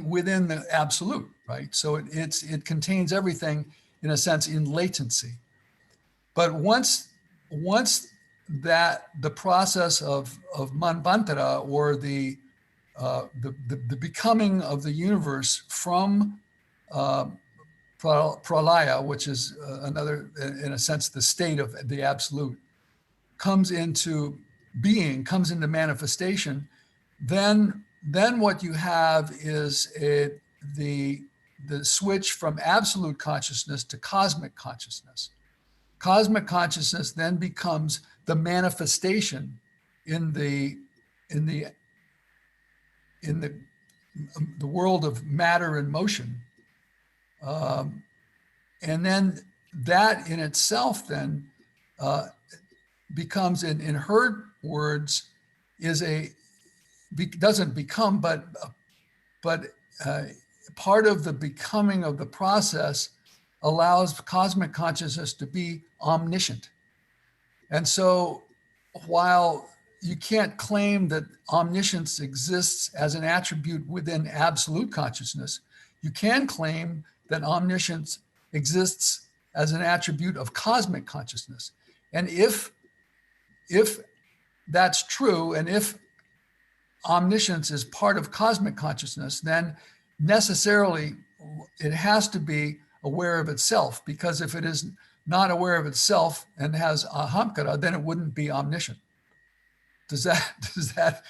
within the absolute, right? So it contains everything in a sense in latency. But once that the process of manvantara, or the becoming of the universe from pralaya, which is another, in a sense, the state of the absolute, comes into being, comes into manifestation, then what you have is the switch from absolute consciousness to cosmic consciousness. Cosmic consciousness then becomes the manifestation in the world of matter and motion, and then that in itself then becomes, in her words, doesn't become, but part of the becoming of the process allows cosmic consciousness to be omniscient. And so while you can't claim that omniscience exists as an attribute within absolute consciousness, you can claim that omniscience exists as an attribute of cosmic consciousness. And if that's true, and if omniscience is part of cosmic consciousness, then necessarily it has to be aware of itself, because if it is not aware of itself and has ahamkara, then it wouldn't be omniscient. Does that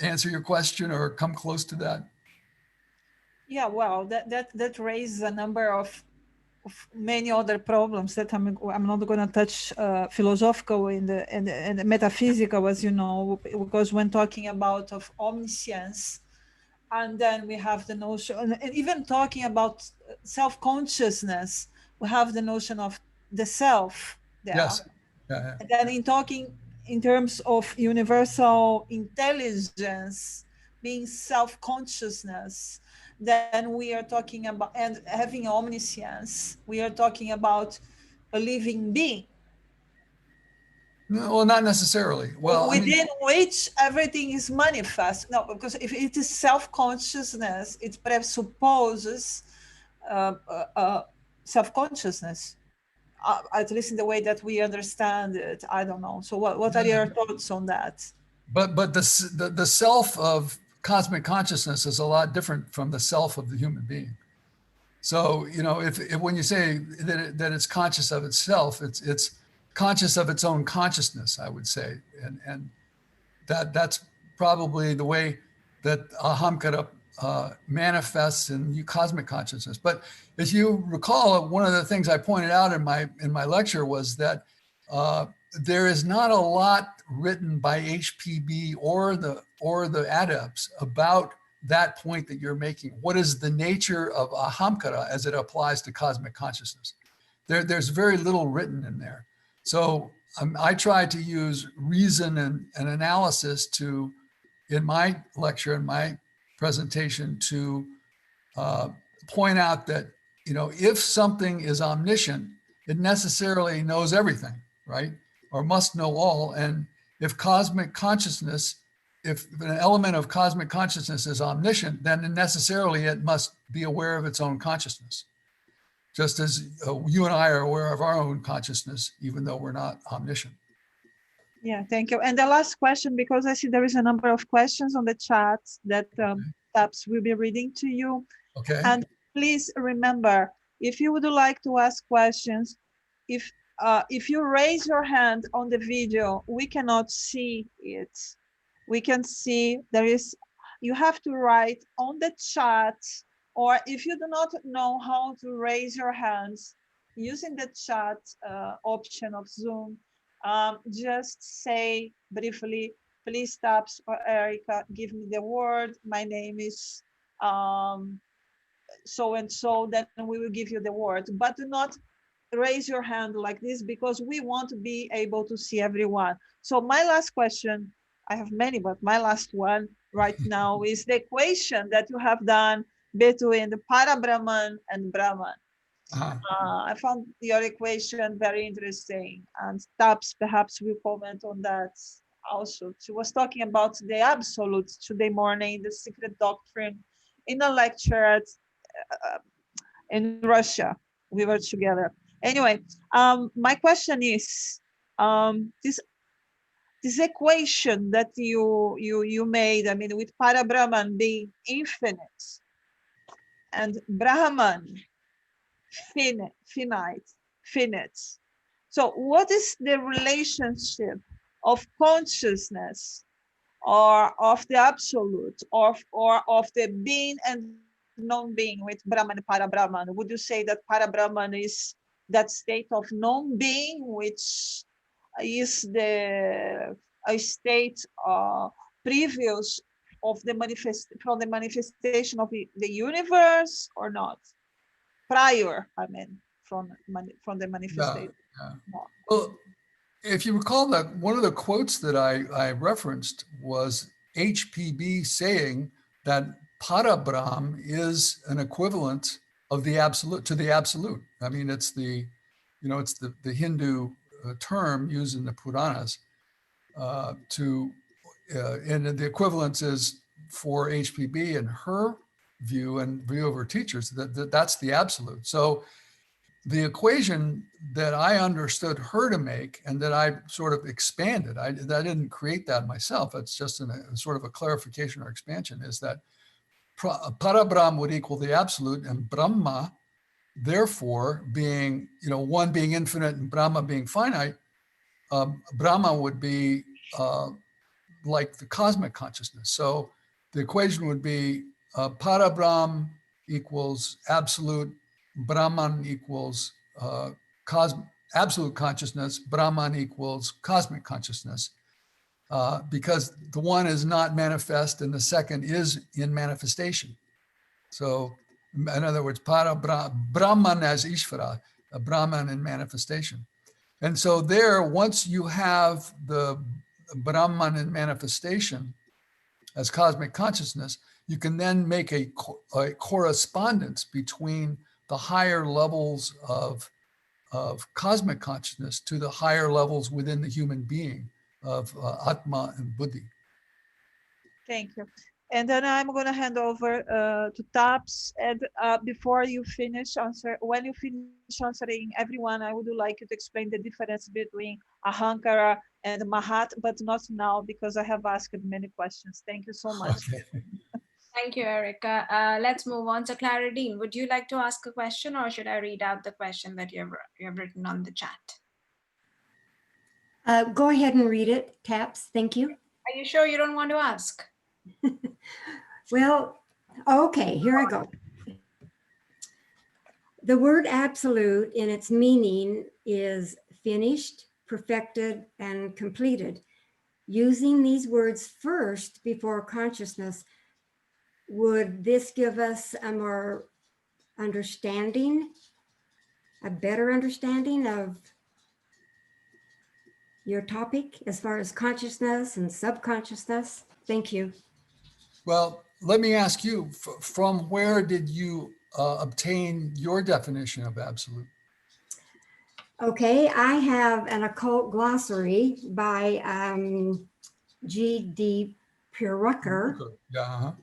answer your question or come close to that? Yeah, well, that raises a number of many other problems that I'm not going to touch philosophical and the metaphysical, as you know, because when talking about of omniscience, and then we have the notion, and even talking about self-consciousness, we have the notion of the self there. Yes. Yeah. And then in talking in terms of universal intelligence being self-consciousness, then we are talking about, and having omniscience, we are talking about a living being. Well, not necessarily. Well, within which everything is manifest. No, because if it is self-consciousness, it presupposes self-consciousness, at least in the way that we understand it. I don't know. So what are your thoughts on that? But the self of cosmic consciousness is a lot different from the self of the human being. So, you know, if when you say that it's conscious of itself, it's conscious of its own consciousness, I would say, and that's probably the way that ahamkara manifests in cosmic consciousness. But as you recall, one of the things I pointed out in my lecture was that there is not a lot written by HPB or the adepts about that point that you're making. What is the nature of ahamkara as it applies to cosmic consciousness? There's very little written in there. So I try to use reason and analysis in my lecture, in my presentation, to point out that, you know, if something is omniscient, it necessarily knows everything, right? Or must know all. And if cosmic consciousness, if an element of cosmic consciousness is omniscient, then necessarily it must be aware of its own consciousness. Just as you and I are aware of our own consciousness, even though we're not omniscient. Yeah, thank you. And the last question, because I see there is a number of questions on the chat that Taps will be reading to you. Okay. And please remember, if you would like to ask questions, if you raise your hand on the video, we cannot see it. We can see there is you have to write on the chat, or if you do not know how to raise your hands using the chat option of Zoom, just say briefly, please Taps or Erica, give me the word. My name is so and so, then we will give you the word. But do not raise your hand like this, because we want to be able to see everyone. So my last question, I have many, but my last one right now is the equation that you have done between the Parabrahman and Brahman. I found your equation very interesting, and Taps perhaps will comment on that also. She was talking about the absolute today morning, the secret doctrine, in a lecture at, in Russia. We were together. Anyway, my question is, this equation that you made, I mean, with Parabrahman being infinite and Brahman finite. So what is the relationship of consciousness or of the absolute or of the being and non-being with Brahman and Parabrahman? Would you say that Parabrahman is that state of non-being, which is a state previous of the manifestation of the universe, or not? Prior, I mean, from the manifestation. Yeah. Well, if you recall, that one of the quotes that I referenced was HPB saying that Parabrahm is an equivalent of the absolute to the absolute. I mean, it's the Hindu term used in the Puranas and the equivalence is for HPB and her view and view of her teachers that's the absolute. So the equation that I understood her to make and that I sort of expanded, I didn't create that myself. It's just a sort of a clarification or expansion, is that Parabrahma would equal the absolute, and Brahma, therefore, being, one being infinite and Brahma being finite, Brahma would be like the cosmic consciousness. So the equation would be Parabrahma equals absolute, Brahman equals absolute consciousness, Brahman equals cosmic consciousness, because the one is not manifest and the second is in manifestation. So in other words, Brahman as Ishvara, a Brahman in manifestation. And so there, once you have the Brahman in manifestation as cosmic consciousness, you can then make a correspondence between the higher levels of cosmic consciousness to the higher levels within the human being of Atma and Buddhi. Thank you. And then I'm going to hand over to Taps. And before you finish when you finish answering everyone, I would like you to explain the difference between ahamkara and Mahat, but not now, because I have asked many questions. Thank you so much. Okay. Thank you, Erica. Let's move on to Claridine. Would you like to ask a question, or should I read out the question that you have written on the chat? Go ahead and read it, Taps. Thank you. Are you sure you don't want to ask? Well, okay, here I go. The word absolute in its meaning is finished, perfected, and completed. Using these words first before consciousness, would this give us a more understanding, a better understanding of your topic as far as consciousness and subconsciousness? Thank you. Well, let me ask you, from where did you obtain your definition of absolute? Okay, I have an occult glossary by G.D. Purucker. Yeah.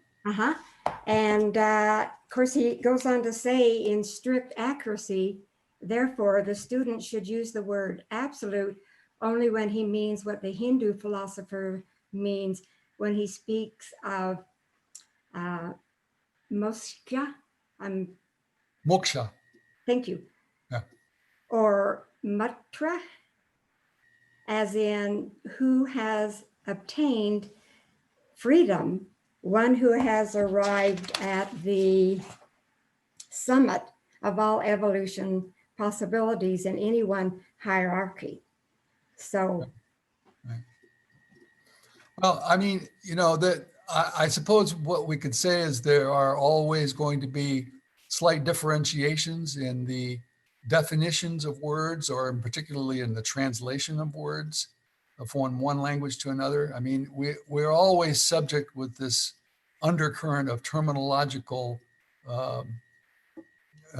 And of course, he goes on to say, in strict accuracy, therefore, the student should use the word absolute only when he means what the Hindu philosopher means when he speaks of moksha. Moksha. Thank you. Yeah. Or matra, as in who has obtained freedom one who has arrived at the summit of all evolution possibilities in any one hierarchy. So, Well, I mean, that I suppose what we could say is there are always going to be slight differentiations in the definitions of words, or particularly in the translation of words from one language to another. I mean, we're always subject with this undercurrent of terminological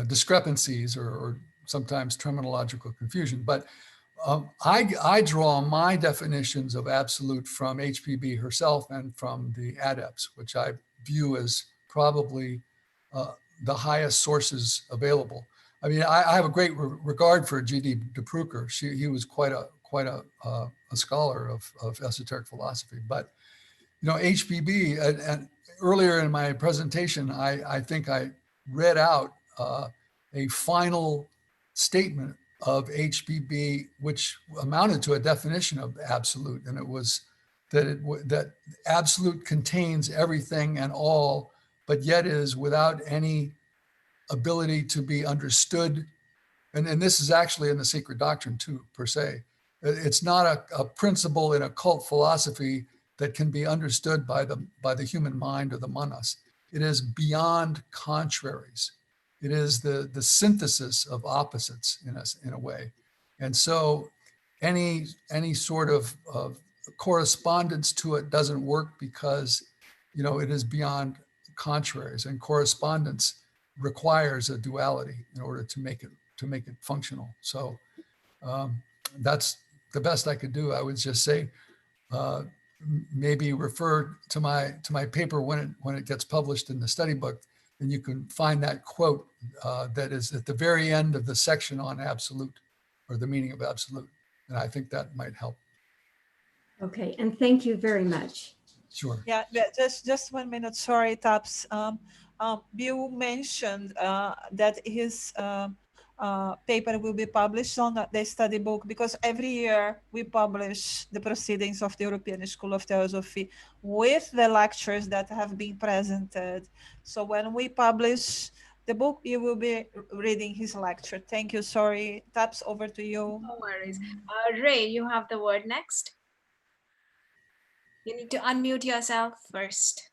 discrepancies, or sometimes terminological confusion. But I draw my definitions of absolute from HPB herself and from the adepts, which I view as probably the highest sources available. I mean, I have a great regard for G.D. de Brucker. He was quite a scholar of esoteric philosophy. But HPB, and earlier in my presentation, I think I read out a final statement of HPB, which amounted to a definition of absolute, and it was that absolute contains everything and all, but yet is without any ability to be understood. And this is actually in the Secret Doctrine too, per se. It's not a principle in occult philosophy that can be understood by the human mind or the manas. It is beyond contraries. It is the synthesis of opposites in a way. And so any sort of correspondence to it doesn't work, because it is beyond contraries, and correspondence requires a duality in order to make it functional. So that's the best I could do. I would just say maybe refer to my paper when it gets published in the study book, and you can find that quote that is at the very end of the section on absolute, or the meaning of absolute. And I think that might help. okay, and thank you very much. Sure. Yeah, just 1 minute. Sorry, Taps. Bill mentioned that his paper will be published on the study book, because every year we publish the proceedings of the European School of Theosophy with the lectures that have been presented. So when we publish the book, you will be reading his lecture. Thank you. Sorry, Taps, over to you. No worries. Ray, you have the word next. You need to unmute yourself first.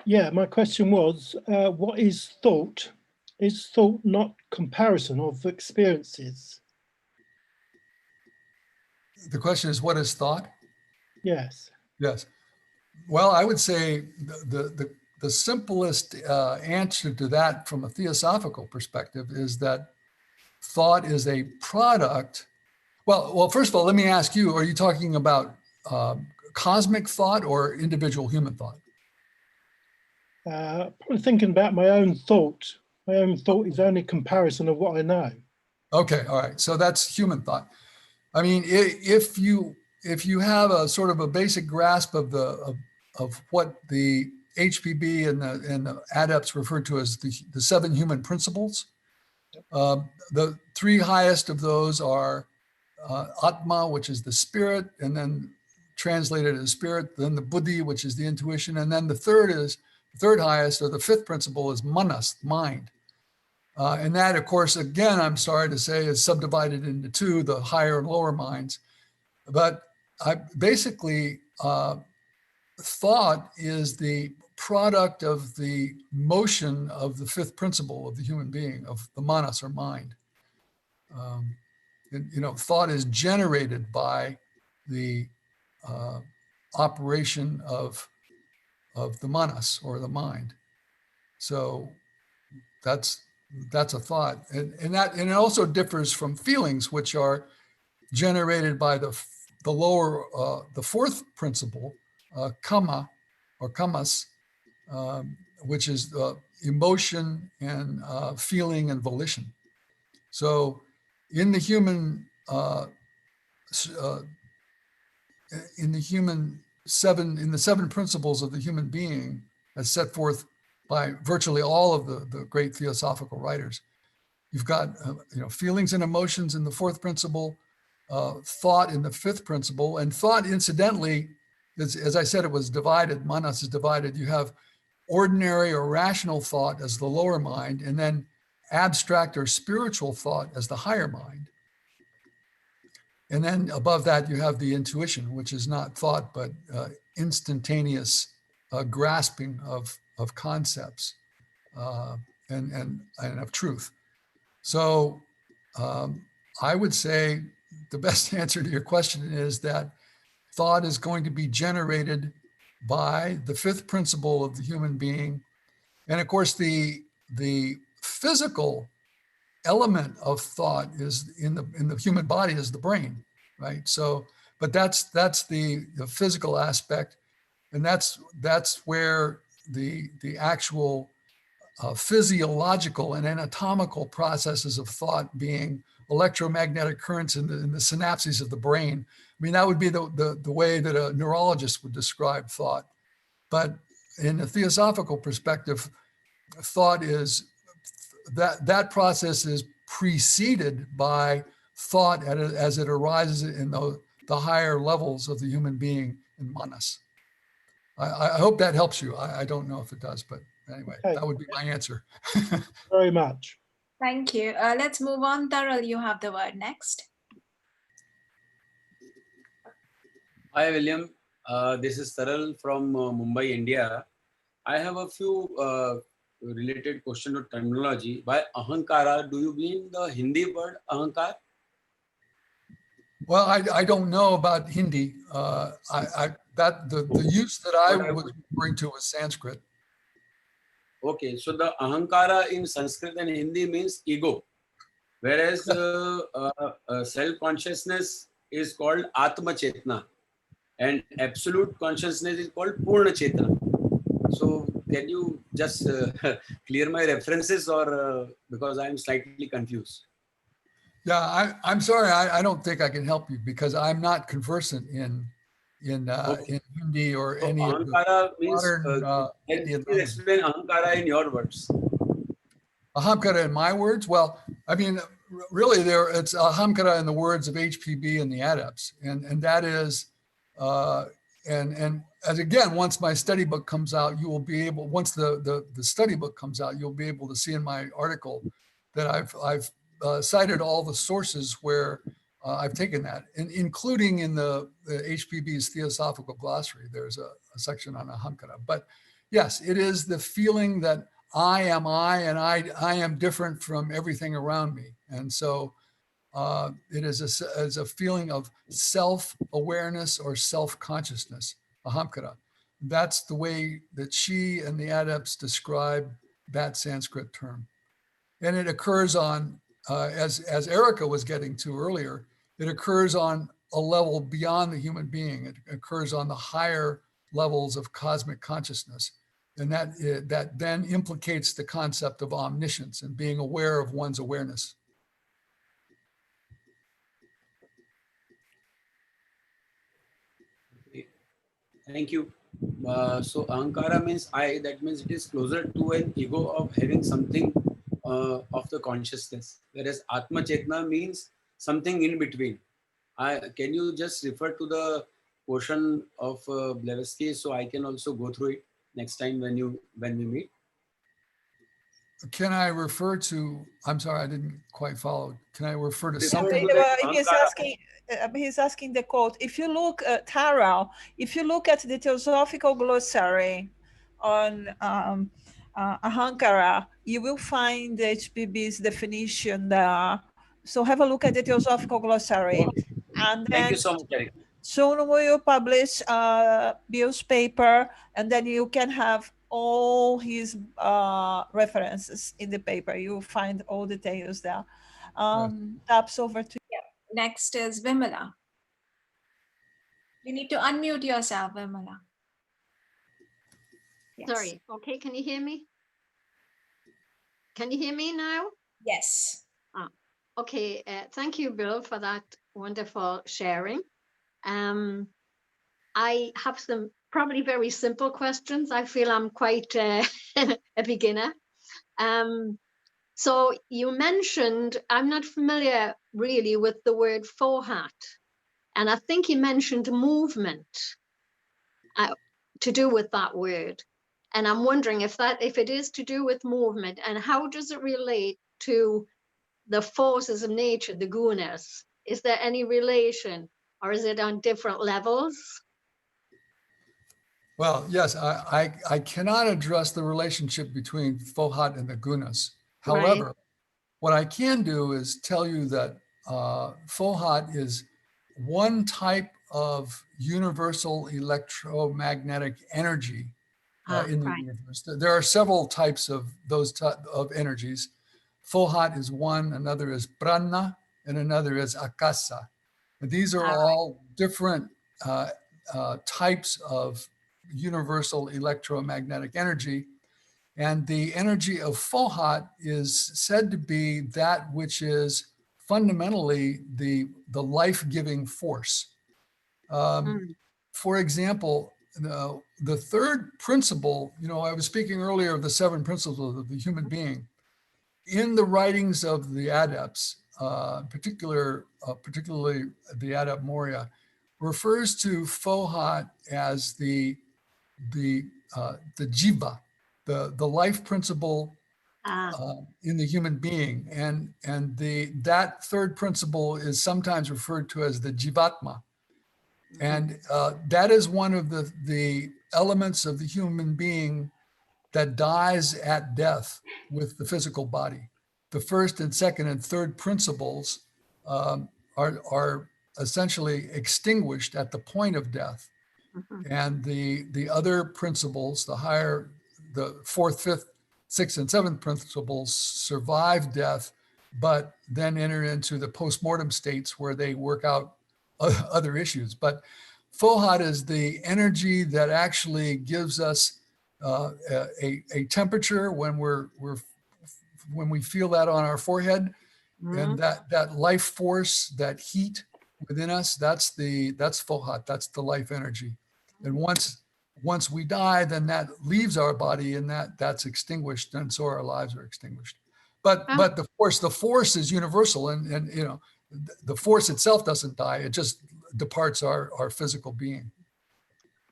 Yeah, my question was, what is thought? Is thought not comparison of experiences? The question is, what is thought? Yes. Yes. Well, I would say the simplest answer to that from a theosophical perspective is that thought is a product. Well, first of all, let me ask you, are you talking about cosmic thought or individual human thought? Probably thinking about my own thought. My own thought is only comparison of what I know. Okay, all right. So that's human thought. I mean, if you have a sort of a basic grasp of what the HPB and the adepts refer to as the 7 human principles, the 3 highest of those are Atma, which is the spirit, and then translated as spirit, then the Buddhi, which is the intuition, and then the third highest, or the 5th principle, is Manas, mind. And that, of course, again, I'm sorry to say, is subdivided into 2, the higher and lower minds. But basically, thought is the product of the motion of the 5th principle of the human being, of the manas, or mind. Thought is generated by the operation of the manas, or the mind. So that's a thought, and it also differs from feelings, which are generated by the lower, the 4th principle, kama, or kamas, which is emotion and feeling and volition. So in the human in the 7 principles of the human being, as set forth by virtually all of the great theosophical writers, you've got feelings and emotions in the 4th principle, thought in the fifth principle. And thought, incidentally, as I said, it was divided. Manas is divided. You have ordinary or rational thought as the lower mind, and then abstract or spiritual thought as the higher mind. And then above that, you have the intuition, which is not thought, but instantaneous grasping of concepts and of truth. So I would say the best answer to your question is that thought is going to be generated by the fifth principle of the human being. And of course, the physical element of thought is in the human body is the brain, right? So, but that's the physical aspect, and that's where the actual physiological and anatomical processes of thought, being electromagnetic currents in the synapses of the brain. I mean, that would be the way that a neurologist would describe thought. But in a theosophical perspective, thought is that process is preceded by thought as it arises in the higher levels of the human being in manas. I hope that helps you. I don't know if it does, but anyway, Okay. that would be my answer. Very much. Thank you. Let's move on. Taral, you have the word next. Hi, William. This is Taral from Mumbai, India. I have a few related question to terminology. By ahamkara, do you mean the Hindi word ahankar? Well, I don't know about Hindi. The use that I was referring to was Sanskrit. Okay, so the ahankara in Sanskrit and Hindi means ego, whereas self-consciousness is called atma chetna, and absolute consciousness is called purna chetna. So can you just clear my references, or because I am slightly confused? Yeah, I'm sorry. I don't think I can help you because I'm not conversant in Hindi or So any of the ahankara means, modern Indian please languages. explain ahankara in your words. Ahamkara in my words? Well, I mean, really, it's ahamkara in the words of HPB and the adepts, and that is, and as again, once my study book comes out, you will be able. Once the study book comes out, you'll be able to see in my article that I've cited all the sources where I've taken that, and including in the HPB's Theosophical Glossary, there's a section on ahamkara. But yes, it is the feeling that I am I, and I am different from everything around me. And so it is a feeling of self-awareness or self-consciousness, ahamkara. That's the way that she and the adepts describe that Sanskrit term. And it occurs on, as Erica was getting to earlier, it occurs on a level beyond the human being. It occurs on the higher levels of cosmic consciousness. And that then implicates the concept of omniscience and being aware of one's awareness. Okay. Thank you. So ahankara means I, that means it is closer to an ego of having something of the consciousness, whereas atma chetna means something in between. Can you just refer to the portion of Blavatsky so I can also go through it next time when we meet? Can I refer to, I'm sorry, I didn't quite follow. Can I refer to Refer something? to that He's asking the quote. If you look, Taral, if you look at the Theosophical Glossary on ahankara, you will find HPB's definition there. So have a look at the Theosophical Glossary. Okay. And then Thank you so much, Eric. soon we will publish Bill's paper, and then you can have all his references in the paper. You'll find all details there. Taps over to you. Next is Vimala. You need to unmute yourself, Vimala. Yes. Sorry. Okay, can you hear me? Can you hear me now? Yes. Okay, thank you, Bill, for that wonderful sharing. I have some probably very simple questions. I feel I'm quite a beginner. So you mentioned, I'm not familiar really with the word fohat. And I think he mentioned movement to do with that word. And I'm wondering if it is to do with movement, and how does it relate to the forces of nature, the gunas? Is there any relation, or is it on different levels? Well, yes, I cannot address the relationship between Fohat and the gunas. However, what I can do is tell you that Fohat is one type of universal electromagnetic energy in the universe. There are several types of those of energies. Fohat is one, another is prajna, and another is akasa. And these are all different types of universal electromagnetic energy. And the energy of Fohat is said to be that which is fundamentally the life-giving force. For example, the third principle, I was speaking earlier of the 7 principles of the human being. In the writings of the adepts, particularly the Adept Moria, refers to Fohat as the jiva, the life principle in the human being, and that third principle is sometimes referred to as the jivatma, and that is one of the elements of the human being that dies at death with the physical body. The first and second and third principles are essentially extinguished at the point of death. And the other principles, the fourth, fifth, sixth, and seventh principles survive death, but then enter into the postmortem states where they work out other issues. But Fohat is the energy that actually gives us a temperature when we feel that on our forehead, and that life force, that heat within us, that's Fohat, that's the life energy. And once we die, then that leaves our body, and that's extinguished, and so our lives are extinguished. But the force is universal, and the force itself doesn't die; it just departs our physical being.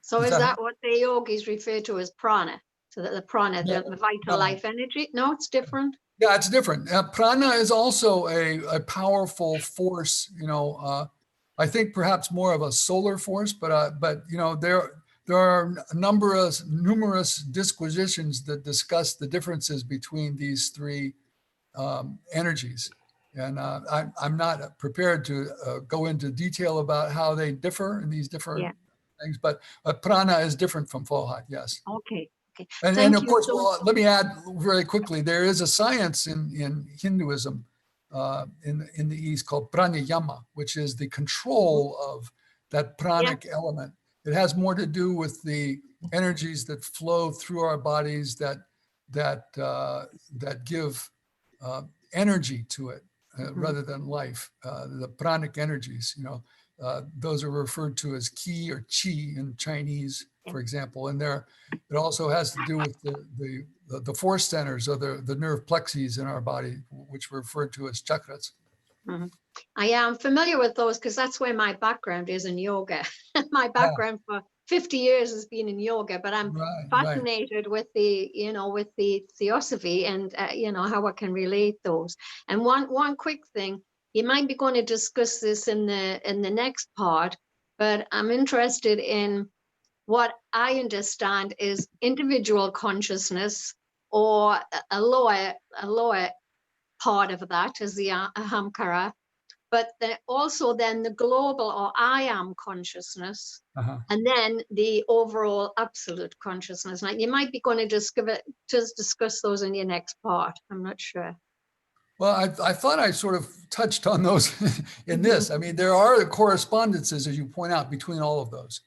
So is that what the yogis refer to as prana? So that the prana, the vital life energy? No, it's different. Yeah, it's different. Prana is also a powerful force. I think perhaps more of a solar force, but there are numerous disquisitions that discuss the differences between these three energies, and I'm not prepared to go into detail about how they differ in these different things. But prana is different from Fohat. Yes. Okay. And of course, let me add very quickly, there is a science in Hinduism in the East called pranayama, which is the control of that pranic element. It has more to do with the energies that flow through our bodies that give energy to it rather than life. The pranic energies, those are referred to as ki or chi in Chinese, for example. And it also has to do with the force centers or the nerve plexes in our body, which were referred to as chakras. I am familiar with those because that's where my background is in yoga. My background for 50 years has been in yoga, but I'm fascinated with the theosophy and how I can relate those. And one quick thing, you might be going to discuss this in the next part, but I'm interested in what I understand is individual consciousness, or a lower part of that is the ahamkara, but also then the global or I am consciousness, and then the overall absolute consciousness. Now, you might be going to discuss those in your next part. I'm not sure. Well, I thought I sort of touched on those in this. I mean, there are correspondences, as you point out, between all of those.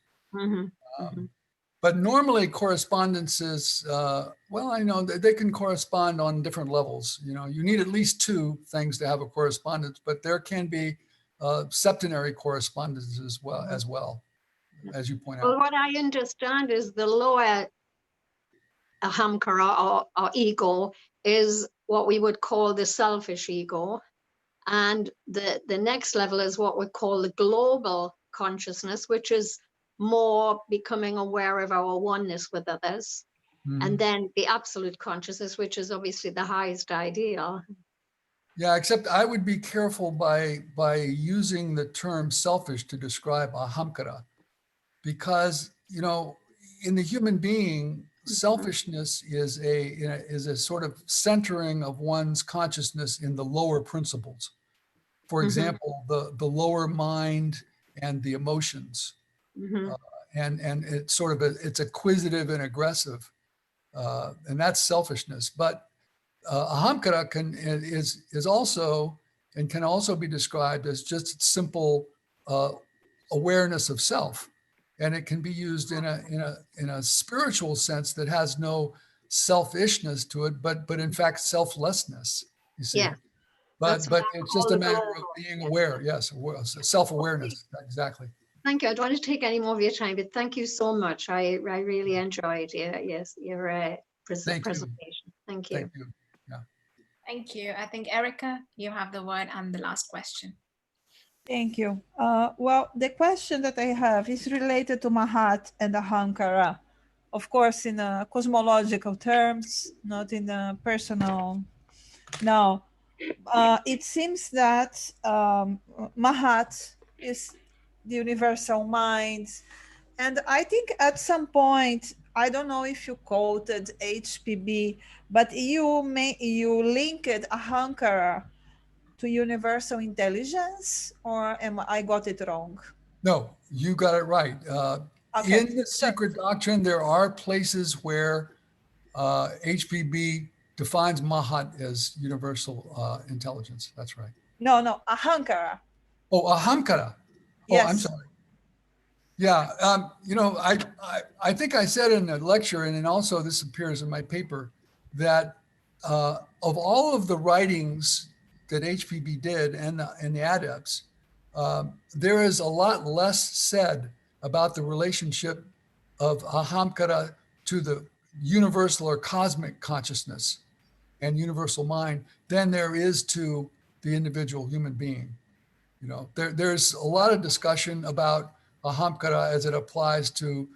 But normally correspondences, I know they can correspond on different levels. You need at least 2 things to have a correspondence, but there can be septenary correspondences as well, as you point out. Well, what I understand is the lower ahamkara or ego is what we would call the selfish ego. And the next level is what we call the global consciousness, which is more becoming aware of our oneness with others. And then the absolute consciousness, which is obviously the highest ideal. Yeah, except I would be careful by using the term selfish to describe ahamkara, because, you know, in the human being, selfishness is a sort of centering of one's consciousness in the lower principles. For example, the lower mind and the emotions, and it's sort of it's acquisitive and aggressive, and that's selfishness. But ahamkara is also and can also be described as just simple awareness of self, and it can be used in a spiritual sense that has no selfishness to it, but in fact selflessness. You see, Yeah, but what I it's call just a the matter of global. being aware. Yes, self-awareness. Exactly. Thank you. I don't want to take any more of your time, but thank you so much. I really enjoyed your Thank you. presentation. Thank you. Thank you. Yeah. Thank you. I think Erica, you have the word and the last question. Thank you. Well, the question that I have is related to Mahat and ahamkara. Of course, in cosmological terms, not in personal. Now, it seems that Mahat is the universal mind. And I think at some point, I don't know if you quoted HPB, but you linked ahamkara to universal intelligence, or I got it wrong? No, you got it right. Okay. In the secret doctrine, there are places where HPB defines Mahat as universal intelligence. That's right. No, ahamkara. Oh, ahamkara. Oh, I'm Yes. sorry. Yeah, you know, I think I said in the lecture, and then also this appears in my paper, that of all of the writings that HPB did and the adepts, there is a lot less said about the relationship of ahamkara to the universal or cosmic consciousness and universal mind than there is to the individual human being. You know, there's a lot of discussion about ahamkara as it applies to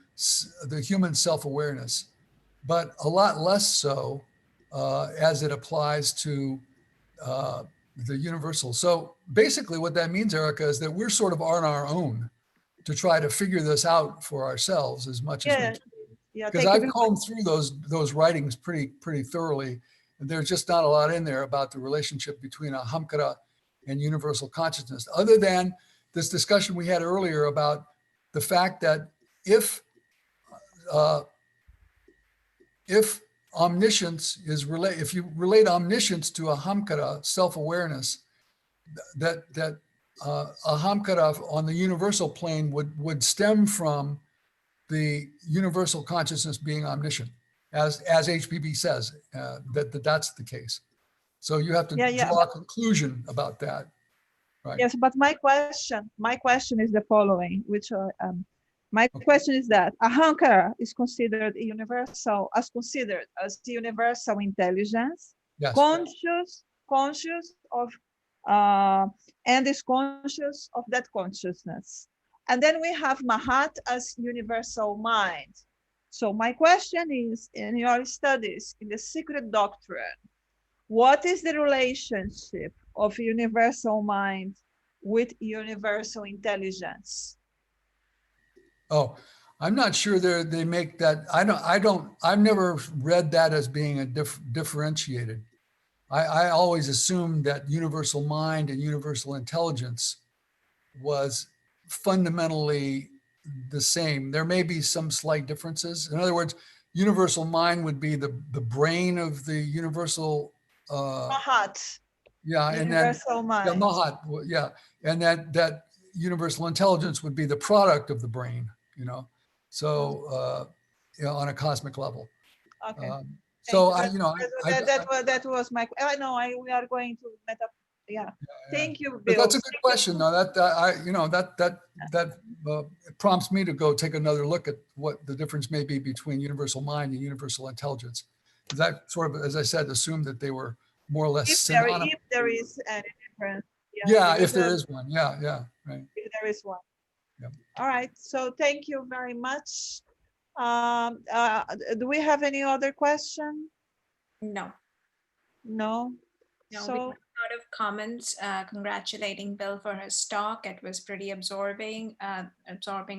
the human self-awareness, but a lot less so as it applies to the universal. So basically what that means, Erica, is that we're sort of on our own to try to figure this out for ourselves as much as we can. Yeah, Because I've combed through those writings pretty thoroughly, and there's just not a lot in there about the relationship between ahamkara and universal consciousness, other than this discussion we had earlier about the fact that if omniscience is if you relate omniscience to ahamkara, self-awareness, that ahamkara on the universal plane would stem from the universal consciousness being omniscient, as HPB says, that's the case. So you have to draw a conclusion about that, right? Yes, but my question is the following, which my question is that ahamkara is considered universal, considered as the universal intelligence, yes, conscious of, and is conscious of that consciousness. And then we have Mahat as universal mind. So my question is, in your studies in the secret doctrine, what is the relationship of universal mind with universal intelligence? Oh, I'm not sure they make that. I've never read that as being a differentiated. I always assumed that universal mind and universal intelligence was fundamentally the same. There may be some slight differences. In other words, universal mind would be the brain of the universal Mahat. Yeah, universal and then mind. Yeah, Mahat, yeah, and that universal intelligence would be the product of the brain. You know, so you know, on a cosmic level. Okay. So that was my. I know. We are going to meta. Yeah. Thank you, Bill. But that's a good question, though. That prompts me to go take another look at what the difference may be between universal mind and universal intelligence. Because I sort of, as I said, assumed that they were more or less synonymous. If there is any difference. Yeah, we if there will- is one. Yeah, yeah, right. if there is one. Yep. All right, so thank you very much. Do we have any other question? No. No? No, we So, got a lot of comments congratulating Bill for his talk. It was pretty absorbing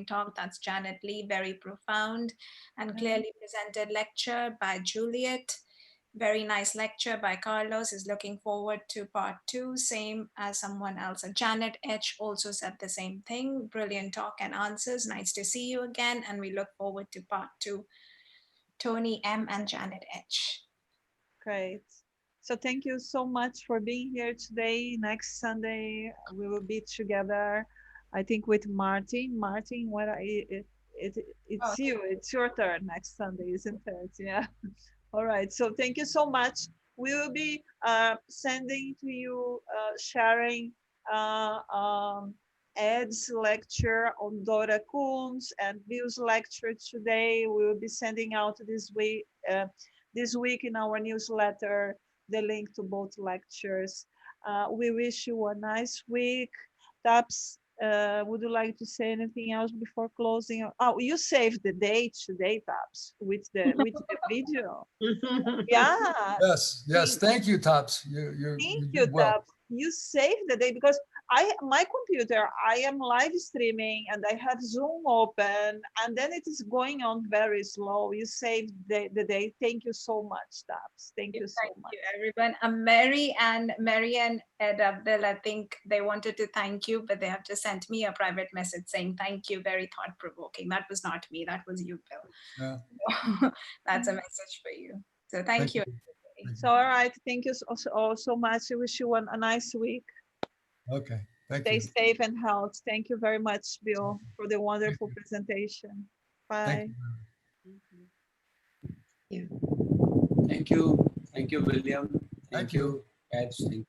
talk. That's Janet Lee, very profound and clearly presented lecture by Juliet. Very nice lecture by Carlos. Is looking forward to part 2. Same as someone else. Janet H also said the same thing. Brilliant talk and answers. Nice to see you again. And we look forward to part 2. Tony M and Janet H. great. So thank you so much for being here today. Next Sunday, we will be together, I think with Martin. Martin, it's you, it's your turn next Sunday, isn't it? Yeah. All right, so thank you so much. We will be sending to you, sharing Ed's lecture on Dora Kunz and Bill's lecture today. We will be sending out this week in our newsletter the link to both lectures. We wish you a nice week. Taps, would you like to say anything else before closing? Oh, you saved the date today, Taps, with the video. Yeah. Yes. Thank you, Tops. You Thank did you, well. Taps. You saved the day because my computer, I am live streaming and I have Zoom open and then it is going on very slow. You saved the day. Thank you so much, Taps. Thank you so much. Thank you, everyone. Mary and Ed Abdel, I think they wanted to thank you, but they have just sent me a private message saying thank you, very thought-provoking. That was not me, that was you, Bill. Yeah. That's a message for you. So thank you. everybody. So, all right. Thank you so much. I wish you a nice week. Okay. Thank Stay you. safe and healthy. Thank you very much, Bill, for the wonderful presentation. Bye. Thank you. Thank you. Thank you, William. Thank you. Ed. Thank you.